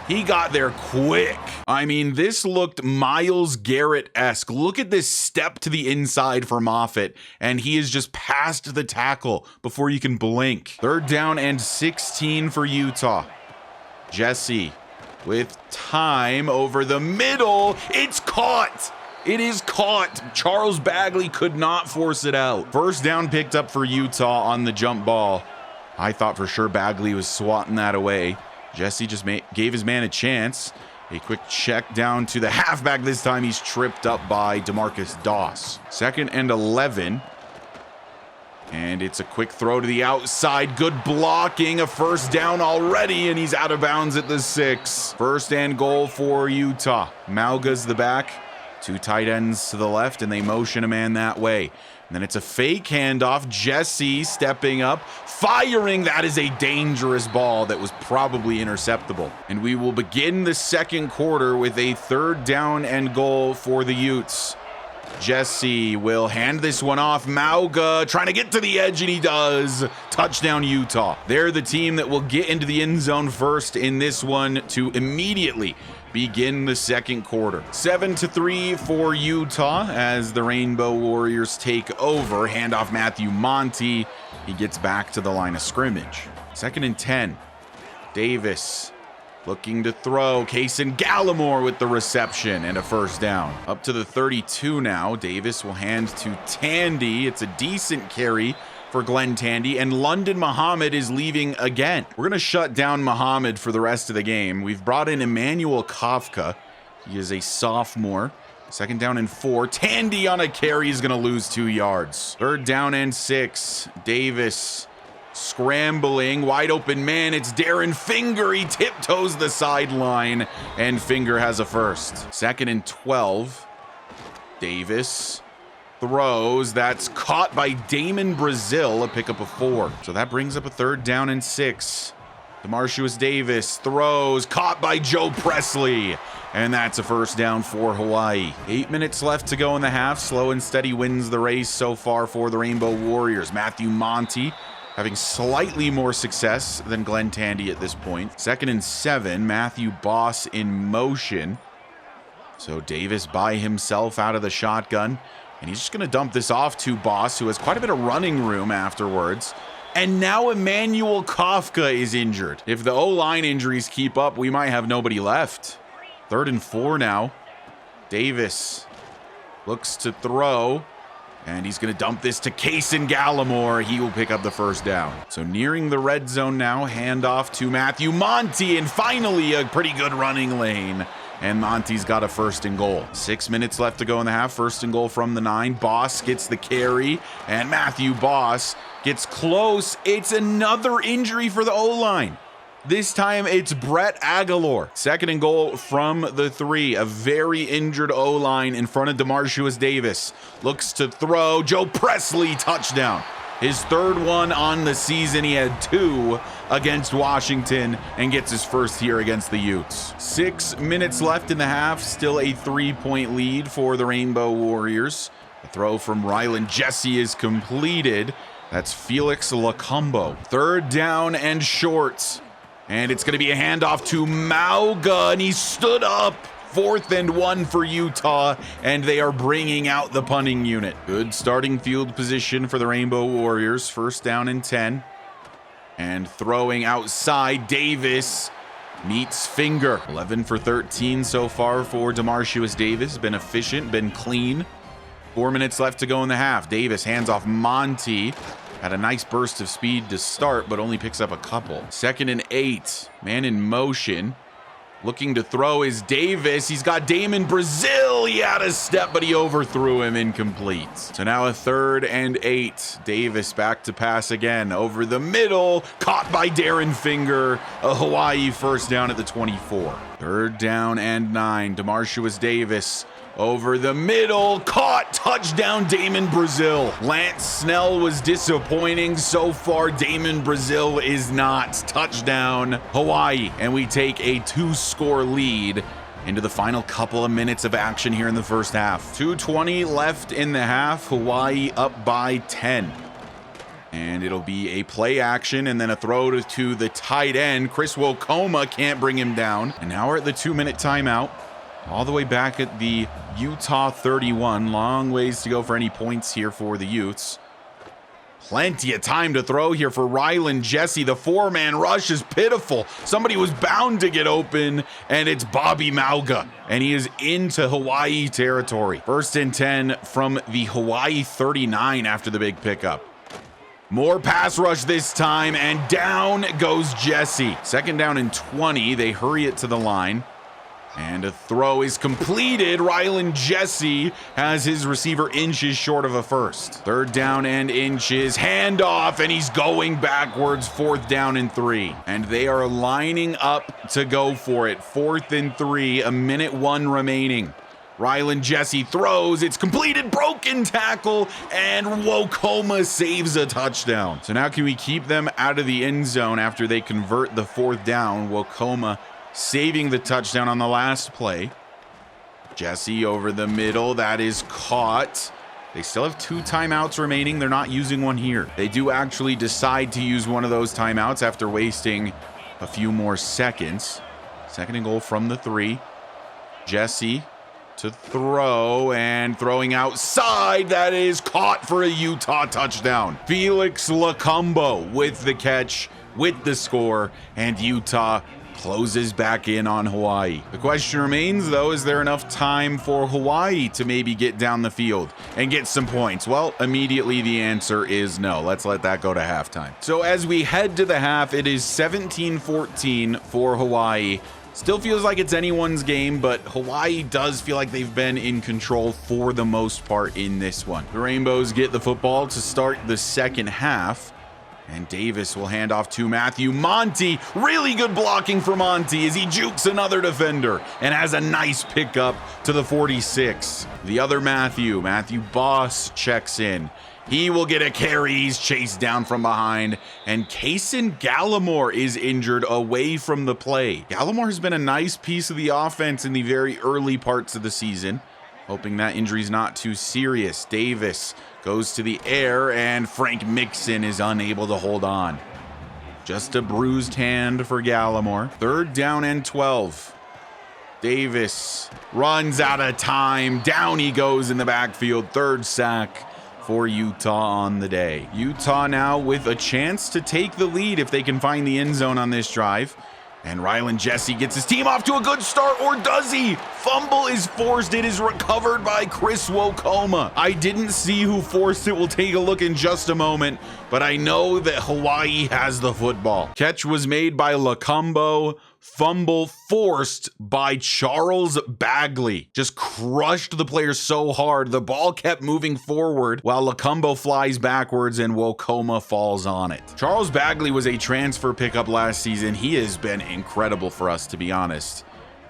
He got there quick. I mean, this looked Myles Garrett-esque. Look at this step to the inside for Moffitt, and he is just past the tackle before you can blink. 3rd down and 16 for Utah. Jesse with time over the middle. It's caught. It is caught. Charles Bagley could not force it out. 1st down picked up for Utah on the jump ball. I thought for sure Bagley was swatting that away. Jesse just gave his man a chance. A quick check down to the halfback. This time he's tripped up by DeMarcus Doss. 2nd and 11. And it's a quick throw to the outside. Good blocking. A 1st down already, and he's out of bounds at the 6. 1st and goal for Utah. Mauga's the back. 2 tight ends to the left, and they motion a man that way. And then it's a fake handoff. Jesse stepping up, firing. That is a dangerous ball that was probably interceptable. And we will begin the 2nd quarter with a 3rd down and goal for the Utes. Jesse will hand this one off. Mauga trying to get to the edge, and he does. Touchdown, Utah. They're the team that will get into the end zone first in this one to immediately begin the 2nd quarter. 7-3 for Utah as the Rainbow Warriors take over. Handoff Matthew Monty. He gets back to the line of scrimmage. 2nd and 10. Davis looking to throw. Kaysen Gallimore with the reception and a 1st down. Up to the 32 now. Davis will hand to Tandy. It's a decent carry for Glenn Tandy, and London Muhammad is leaving again. We're going to shut down Muhammad for the rest of the game. We've brought in Emmanuel Kafka. He is a sophomore. 2nd down and 4. Tandy on a carry is going to lose 2 yards. 3rd down and 6. Davis scrambling. Wide open man. It's Darren Finger. He tiptoes the sideline, and Finger has a 1st. 2nd and 12. Davis throws. That's caught by Damon Brazil, a pickup of 4. So that brings up a 3rd down and 6. DeMarcius Davis throws, caught by Joe Presley, and that's a 1st down for Hawaii. 8 minutes left to go in the half. Slow and steady wins the race so far for the Rainbow Warriors. Matthew Monty having slightly more success than Glenn Tandy at this point. 2nd and 7. Matthew Boss in motion. So Davis by himself out of the shotgun. And he's just going to dump this off to Boss, who has quite a bit of running room afterwards. And now Emmanuel Kafka is injured. If the O-line injuries keep up, we might have nobody left. 3rd and 4 now. Davis looks to throw. And he's going to dump this to Kaysen Gallimore. He will pick up the 1st down. So nearing the red zone now. Handoff to Matthew Monty. And finally a pretty good running lane. and Monty's got a 1st and goal. 6 minutes left to go in the half. 1st and goal from the 9. Boss gets the carry, and Matthew Boss gets close. It's another injury for the O-line. This time it's Brett Aguilar. 2nd and goal from the 3. A very injured O-line in front of DeMarcius Davis. Looks to throw. Joe Presley, touchdown. His 3rd one on the season. He had 2 against Washington and gets his 1st here against the Utes. 6 minutes left in the half. Still a 3-point lead for the Rainbow Warriors. The throw from Rylan Jesse is completed. That's Felix Lacombo. 3rd down and short. And it's going to be a handoff to Mauga, and he stood up. 4th and 1 for Utah, and they are bringing out the punting unit. Good starting field position for the Rainbow Warriors. 1st down and 10. And throwing outside, Davis meets Finger. 11 for 13 so far for DeMarcius Davis. Been efficient, been clean. 4 minutes left to go in the half. Davis hands off Monty. Had a nice burst of speed to start, but only picks up a couple. 2nd and 8. Man in motion. Looking to throw is Davis. He's got Damon Brazil. He had a step, but he overthrew him, incomplete. So now a 3rd and 8. Davis back to pass again. Over the middle. Caught by Darren Finger. A Hawaii 1st down at the 24. 3rd down and 9. DeMarcius Davis. Over the middle, caught, touchdown, Damon Brazil. Lance Snell was disappointing so far. Damon Brazil is not. Touchdown, Hawaii. And we take a 2-score lead into the final couple of minutes of action here in the 1st half. 2:20 left in the half. Hawaii up by 10. And it'll be a play action and then a throw to the tight end. Chris Wokoma can't bring him down. And now we're at the 2-minute timeout. All the way back at the Utah 31. Long ways to go for any points here for the Utes. Plenty of time to throw here for Rylan Jesse. The 4-man rush is pitiful. Somebody was bound to get open, and it's Bobby Mauga. And he is into Hawaii territory. 1st and 10 from the Hawaii 39 after the big pickup. More pass rush this time, and down goes Jesse. 2nd down and 20. They hurry it to the line. And a throw is completed. Rylan Jesse has his receiver inches short of a 1st. 3rd down and inches. Handoff, and he's going backwards. 4th down and 3. And they are lining up to go for it. 4th and 3. 1:01 remaining. Rylan Jesse throws. It's completed. Broken tackle. And Wokoma saves a touchdown. So now can we keep them out of the end zone after they convert the 4th down? Wokoma saving the touchdown on the last play. Jesse over the middle. That is caught. They still have 2 timeouts remaining. They're not using one here. They do actually decide to use one of those timeouts after wasting a few more seconds. 2nd and goal from the 3. Jesse to throw, and throwing outside. That is caught for a Utah touchdown. Felix Lacombo with the catch, with the score, and Utah closes back in on Hawaii. The question remains, though, is there enough time for Hawaii to maybe get down the field and get some points? Well, immediately the answer is no. Let's let that go to halftime. So as we head to the half, it is 17-14 for Hawaii. Still feels like it's anyone's game, but Hawaii does feel like they've been in control for the most part in this one. The Rainbows get the football to start the 2nd half. And Davis will hand off to Matthew Monty. Really good blocking for Monty as he jukes another defender and has a nice pickup to the 46. The other Matthew Boss checks in. He will get a carry. He's chased down from behind. And Kaysen Gallimore is injured away from the play. Gallimore has been a nice piece of the offense in the very early parts of the season. Hoping that injury's not too serious. Davis goes to the air, and Frank Mixon is unable to hold on. Just a bruised hand for Gallimore. 3rd down and 12. Davis runs out of time. Down he goes in the backfield. 3rd sack for Utah on the day. Utah now with a chance to take the lead if they can find the end zone on this drive. And Rylan Jesse gets his team off to a good start, or does he? Fumble is forced. It is recovered by Chris Wokoma. I didn't see who forced it. We'll take a look in just a moment, but I know that Hawaii has the football. Catch was made by Lacombo. fumble forced by Charles Bagley. Just crushed the player so hard. The ball kept moving forward while Lacumbo flies backwards and Wokoma falls on it. Charles Bagley was a transfer pickup last season. He has been incredible for us, to be honest.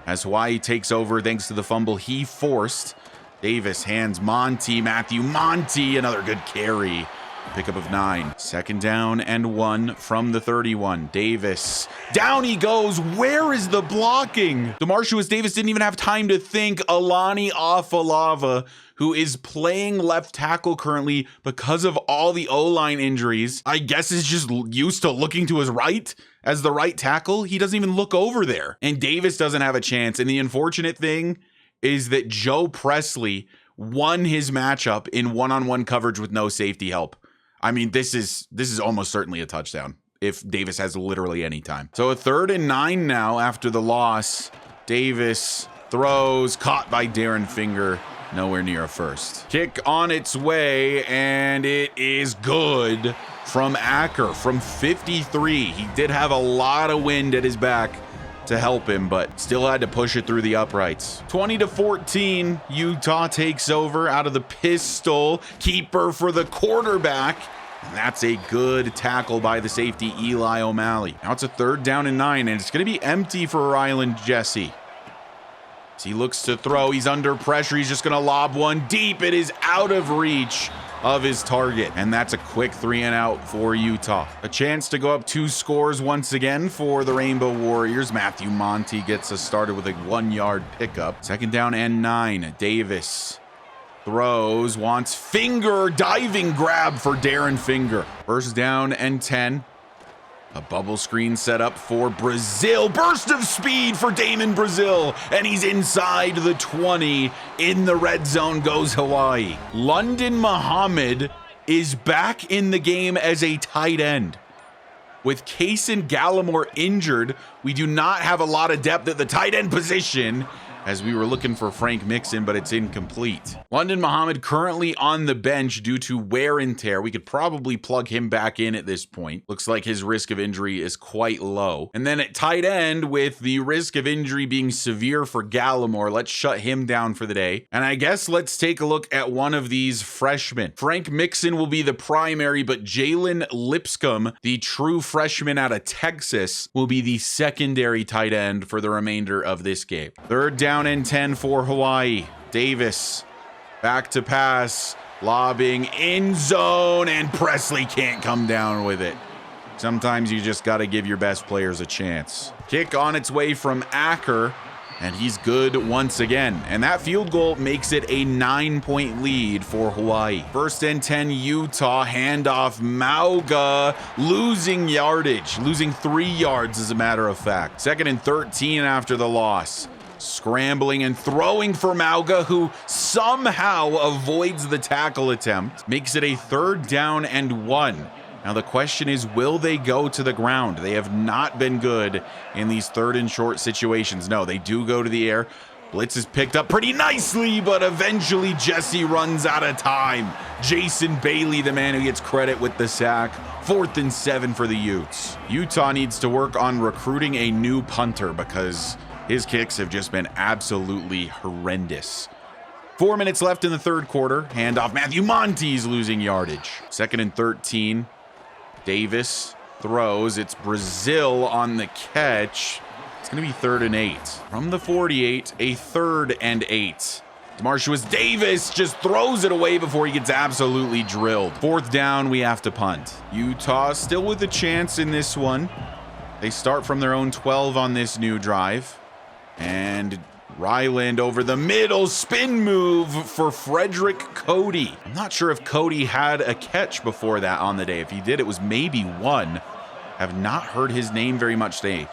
As Hawaii takes over thanks to the fumble he forced. Davis hands Matthew Monty, another good carry. Pickup of 9. 2nd down and 1 from the 31. Davis. Down he goes. Where is the blocking? Demarcius Davis didn't even have time to think. Alani Afalava, who is playing left tackle currently because of all the O-line injuries, I guess is just used to looking to his right as the right tackle. He doesn't even look over there. And Davis doesn't have a chance. And the unfortunate thing is that Joe Presley won his matchup in one-on-one coverage with no safety help. I mean, this is almost certainly a touchdown if Davis has literally any time. So a 3rd and 9 now after the loss. Davis throws, caught by Darren Finger, nowhere near a first. Kick on its way, and it is good from Acker from 53. He did have a lot of wind at his back to help him, but still had to push it through the uprights. 20-14, Utah takes over out of the pistol. Keeper for the quarterback. And that's a good tackle by the safety, Eli O'Malley. Now it's a 3rd down and 9, and it's going to be empty for Ryland Jesse. As he looks to throw, he's under pressure. He's just going to lob one deep. It is out of reach of his target, and that's a quick 3 and out for Utah. A chance to go up 2 scores once again for the Rainbow Warriors. Matthew Monty gets us started with a 1-yard pickup. 2nd down and 9. Davis throws, wants Finger, diving grab for Darren Finger. 1st down and 10. A bubble screen set up for Brazil. Burst of speed for Damon Brazil. And he's inside the 20. In the red zone goes Hawaii. London Muhammad is back in the game as a tight end. With Kaysen Gallimore injured, we do not have a lot of depth at the tight end position, as we were looking for Frank Mixon, but it's incomplete. London Muhammad currently on the bench due to wear and tear. We could probably plug him back in at this point. Looks like his risk of injury is quite low. And then at tight end, with the risk of injury being severe for Gallimore, let's shut him down for the day. And I guess let's take a look at one of these freshmen. Frank Mixon will be the primary, but Jalen Lipscomb, the true freshman out of Texas, will be the secondary tight end for the remainder of this game. 3rd down and 10 for Hawaii. Davis back to pass, lobbing in zone, and Presley can't come down with it. Sometimes you just got to give your best players a chance. Kick on its way from Acker, and he's good once again. And that field goal makes it a 9-point lead for Hawaii. 1st and 10 Utah, handoff Mauga, losing yardage, losing 3 yards as a matter of fact. 2nd and 13 after the loss. Scrambling and throwing for Mauga, who somehow avoids the tackle attempt. Makes it a 3rd down and 1. Now the question is, will they go to the ground? They have not been good in these 3rd and short situations. No, they do go to the air. Blitz is picked up pretty nicely, but eventually Jesse runs out of time. Jason Bailey, the man who gets credit with the sack. 4th and 7 for the Utes. Utah needs to work on recruiting a new punter because his kicks have just been absolutely horrendous. 4 minutes left in the 3rd quarter. Handoff. Matthew Monty's losing yardage. 2nd and 13. Davis throws. It's Brazil on the catch. It's going to be 3rd and 8. From the 48, a 3rd and 8. Demarcius Davis just throws it away before he gets absolutely drilled. 4th down, we have to punt. Utah still with a chance in this one. They start from their own 12 on this new drive. And Ryland over the middle, spin move for Frederick Cody. I'm not sure if Cody had a catch before that on the day. If he did, it was maybe one. Have not heard his name very much today.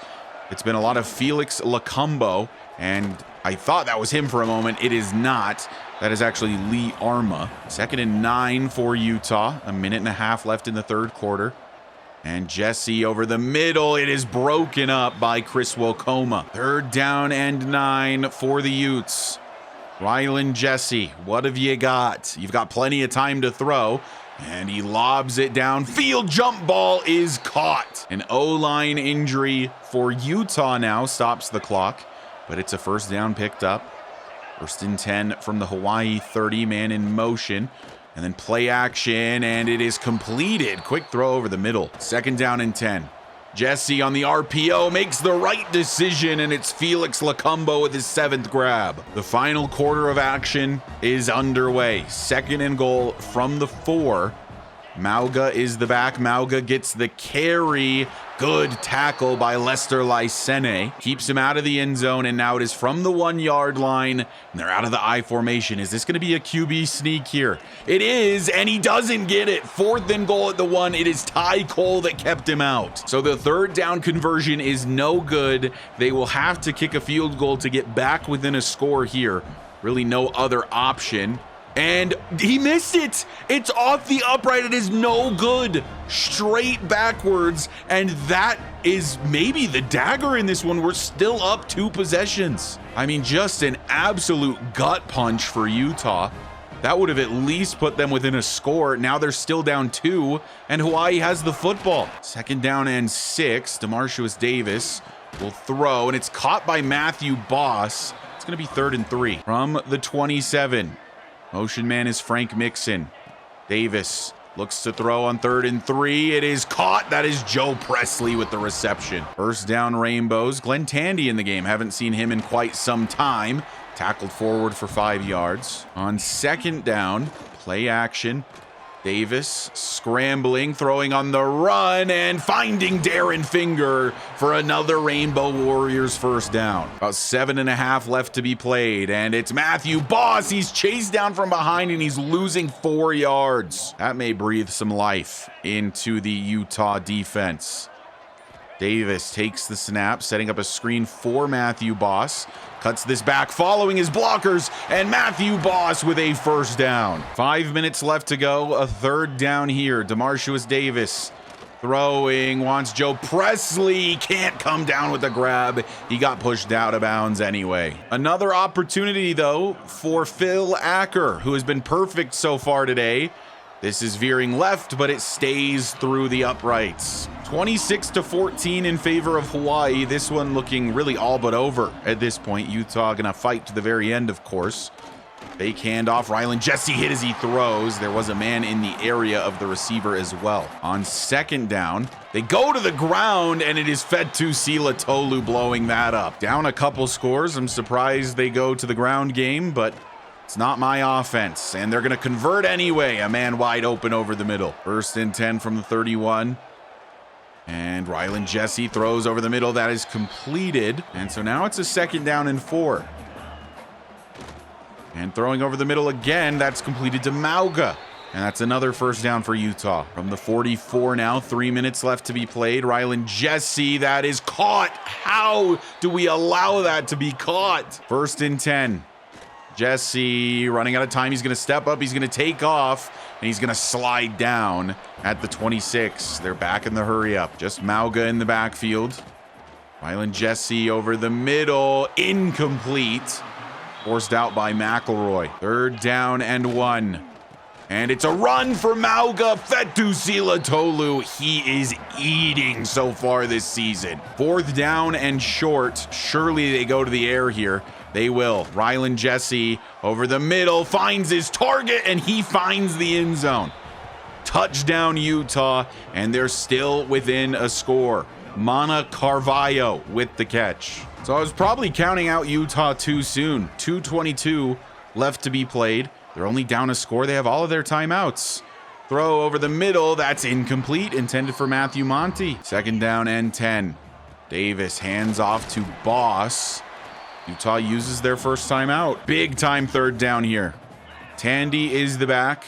It's been a lot of Felix Lacumbo, and I thought that was him for a moment. It is not. That is actually Lee Arma. 2nd and 9 for Utah. 1.5 minutes left in the 3rd quarter. And Jesse over the middle. It is broken up by Chris Wokoma. 3rd down and 9 for the Utes. Ryland Jesse, what have you got? You've got plenty of time to throw. And he lobs it downfield. Jump ball is caught. An O-line injury for Utah now stops the clock, but it's a first down picked up. First and 10 from the Hawaii 30, man in motion. And then play action, and it is completed. Quick throw over the middle. Second down and 10. Jesse on the RPO makes the right decision, and it's Felix Lacumbo with his 7th grab. The final quarter of action is underway. Second and goal from the 4. Mauga is the back. Mauga gets the carry. Good tackle by Lester Lysene. Keeps him out of the end zone, and now it is from the 1-yard line, and they're out of the I formation. Is this going to be a QB sneak here? It is, and he doesn't get it. 4th and goal at the 1. It is Ty Cole that kept him out. So the third down conversion is no good. They will have to kick a field goal to get back within a score here. Really no other option. And he missed it. It's off the upright. It is no good. Straight backwards. And that is maybe the dagger in this one. We're still up 2 possessions. I mean, just an absolute gut punch for Utah. That would have at least put them within a score. Now they're still down 2, and Hawaii has the football. Second down and 6. DeMarcius Davis will throw, and it's caught by Matthew Boss. It's going to be 3rd and 3 from the 27. Motion man is Frank Mixon. Davis looks to throw on 3rd and 3. It is caught. That is Joe Presley with the reception. First down Rainbows. Glenn Tandy in the game. Haven't seen him in quite some time. Tackled forward for 5 yards. On second down, play action. Davis scrambling, throwing on the run, and finding Darren Finger for another Rainbow Warriors first down. About 7.5 left to be played, and it's Matthew Boss. He's chased down from behind, and he's losing 4 yards. That may breathe some life into the Utah defense. Davis takes the snap, setting up a screen for Matthew Boss. Cuts this back following his blockers, and Matthew Boss with a first down. 5 minutes left to go, a third down here. DeMarcius Davis throwing, wants Joe Presley, can't come down with the grab. He got pushed out of bounds anyway. Another opportunity, though, for Phil Acker, who has been perfect so far today. This is veering left, but it stays through the uprights. 26-14 in favor of Hawaii. This one looking really all but over at this point. Utah gonna fight to the very end, of course. Fake handoff. Rylan Jesse hit as he throws. There was a man in the area of the receiver as well. On second down, they go to the ground, and it is Fetu Sila Tolu blowing that up. Down a couple scores. I'm surprised they go to the ground game, but it's not my offense, and they're going to convert anyway. A man wide open over the middle. First and 10 from the 31. And Rylan Jesse throws over the middle. That is completed. And so now it's a second down and 4. And throwing over the middle again. That's completed to Mauga. And that's another first down for Utah. From the 44 now, 3 minutes left to be played. Rylan Jesse, that is caught. How do we allow that to be caught? First and 10. Jesse running out of time. He's going to step up. He's going to take off. And he's going to slide down at the 26. They're back in the hurry up. Just Mauga in the backfield. Rylan Jesse over the middle. Incomplete. Forced out by McElroy. Third down and 1. And it's a run for Mauga. Fetu Sila Tolu. He is eating so far this season. Fourth down and short. Surely they go to the air here. They will. Rylan Jesse over the middle finds his target, and he finds the end zone. Touchdown Utah, and they're still within a score. Mana Carvalho with the catch. So I was probably counting out Utah too soon. 2:22 left to be played. They're only down a score. They have all of their timeouts. Throw over the middle. That's incomplete. Intended for Matthew Monty. Second down and 10. Davis hands off to Boss. Utah uses their first timeout. Big time third down here. Tandy is the back.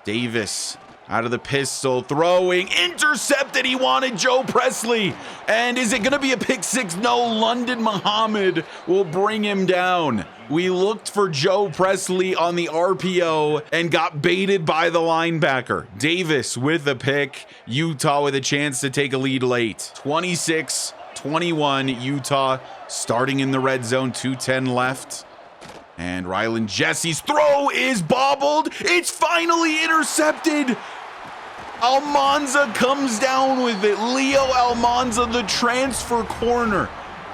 Davis out of the pistol, throwing, intercepted. He wanted Joe Presley. And is it going to be a pick six? No, London Muhammad will bring him down. We looked for Joe Presley on the RPO and got baited by the linebacker. Davis with a pick. Utah with a chance to take a lead late. 26-21, Utah starting in the red zone, 2:10 left. And Rylan Jesse's throw is bobbled. It's finally intercepted. Almanza comes down with it. Leo Almanza, the transfer corner.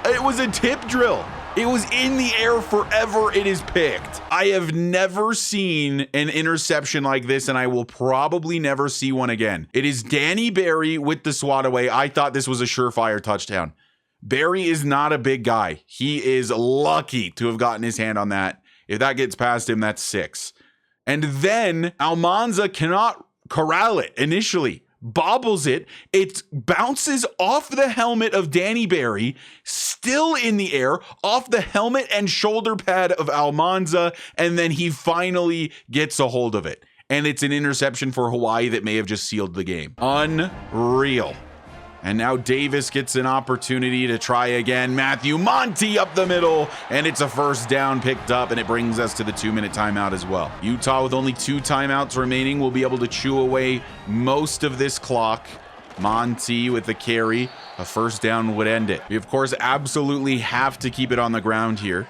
It was a tip drill. It was in the air forever. It is picked. I have never seen an interception like this, and I will probably never see one again. It is Danny Berry with the swat away. I thought this was a surefire touchdown. Berry is not a big guy. He is lucky to have gotten his hand on that. If that gets past him, that's 6. And then Almanza cannot corral it initially. Bobbles it. It bounces off the helmet of Danny Berry, still in the air, off the helmet and shoulder pad of Almanza, and then he finally gets a hold of it. And it's an interception for Hawaii that may have just sealed the game. Unreal. And now Davis gets an opportunity to try again. Matthew Monty up the middle, and it's a first down picked up, and it brings us to the 2-minute timeout as well. Utah, with only 2 timeouts remaining, will be able to chew away most of this clock. Monty with the carry. A first down would end it. We, of course, absolutely have to keep it on the ground here.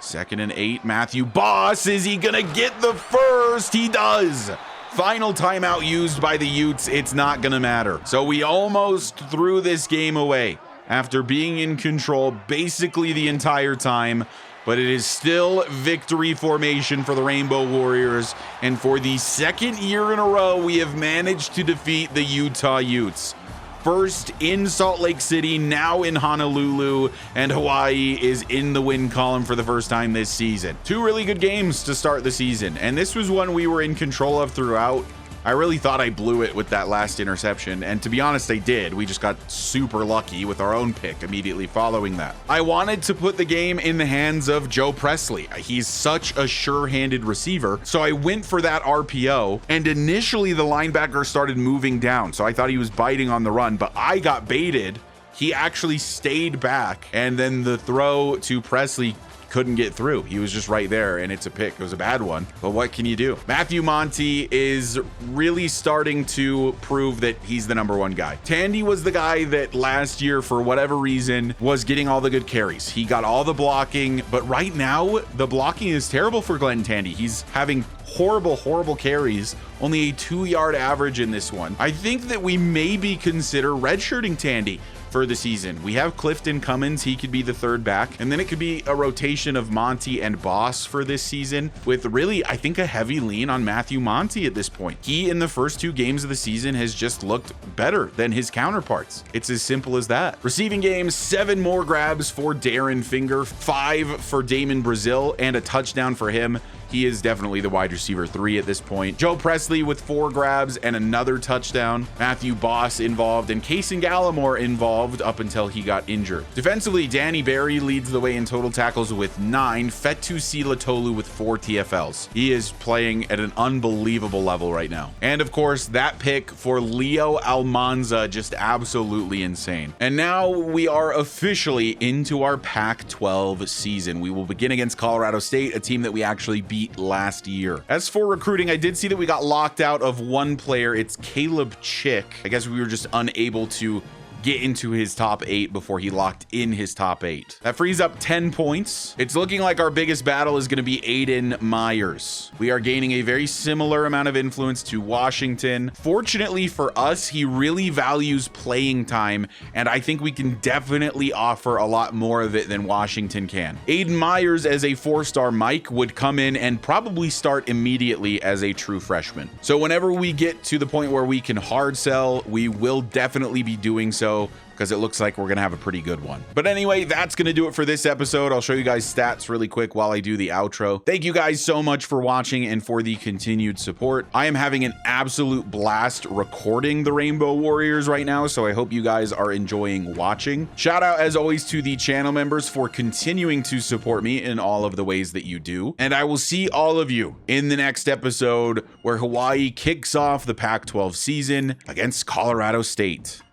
2nd and 8. Matthew Boss, is he gonna get the first? He does. Final timeout used by the Utes. It's not gonna matter. So we almost threw this game away after being in control basically the entire time, but it is still victory formation for the Rainbow Warriors. And for the 2nd year in a row, we have managed to defeat the Utah Utes. First in Salt Lake City, now in Honolulu, and Hawaii is in the win column for the first time this season. 2 really good games to start the season, and this was one we were in control of throughout. I really thought I blew it with that last interception, and to be honest, I did. We just got super lucky with our own pick immediately following that. I wanted to put the game in the hands of Joe Presley. He's such a sure-handed receiver, so I went for that RPO, and initially the linebacker started moving down, so I thought he was biting on the run, but I got baited. He actually stayed back, and then the throw to Presley couldn't get through. He was just right there, and it's a pick. It was a bad one, but what can you do? Matthew Monty is really starting to prove that he's the #1 guy. Tandy was the guy that last year, for whatever reason, was getting all the good carries. He got all the blocking, but right now, the blocking is terrible for Glenn Tandy. He's having horrible carries, only a 2-yard average in this one. I think that we maybe consider redshirting Tandy for the season. We have Clifton Cummins. He could be the 3rd back, and then it could be a rotation of Monty and Boss for this season, with really, I think, a heavy lean on Matthew Monty at this point. He, in the first 2 games of the season, has just looked better than his counterparts. It's as simple as that. Receiving games, 7 more grabs for Darren Finger, 5 for Damon Brazil, and a touchdown for him. He is definitely the wide receiver 3 at this point. Joe Presley with 4 grabs and another touchdown. Matthew Boss involved, and Kaysen Gallimore involved up until he got injured. Defensively, Danny Berry leads the way in total tackles with 9. Fetusi Latolu with 4 TFLs. He is playing at an unbelievable level right now. And of course, that pick for Leo Almanza, just absolutely insane. And now we are officially into our Pac-12 season. We will begin against Colorado State, a team that we actually beat last year. As for recruiting, I did see that we got locked out of one player. It's Caleb Chick. I guess we were just unable to get into his top 8 before he locked in his top 8. That frees up 10 points. It's looking like our biggest battle is going to be Aiden Myers. We are gaining a very similar amount of influence to Washington. Fortunately for us, he really values playing time, and I think we can definitely offer a lot more of it than Washington can. Aiden Myers, as a 4-star Mike, would come in and probably start immediately as a true freshman. So whenever we get to the point where we can hard sell, we will definitely be doing so, because it looks like we're gonna have a pretty good one. But anyway, that's gonna do it for this episode. I'll show you guys stats really quick while I do the outro. Thank you guys so much for watching and for the continued support. I am having an absolute blast recording the Rainbow Warriors right now, so I hope you guys are enjoying watching. Shout out, as always, to the channel members for continuing to support me in all of the ways that you do. And I will see all of you in the next episode, where Hawaii kicks off the Pac-12 season against Colorado State.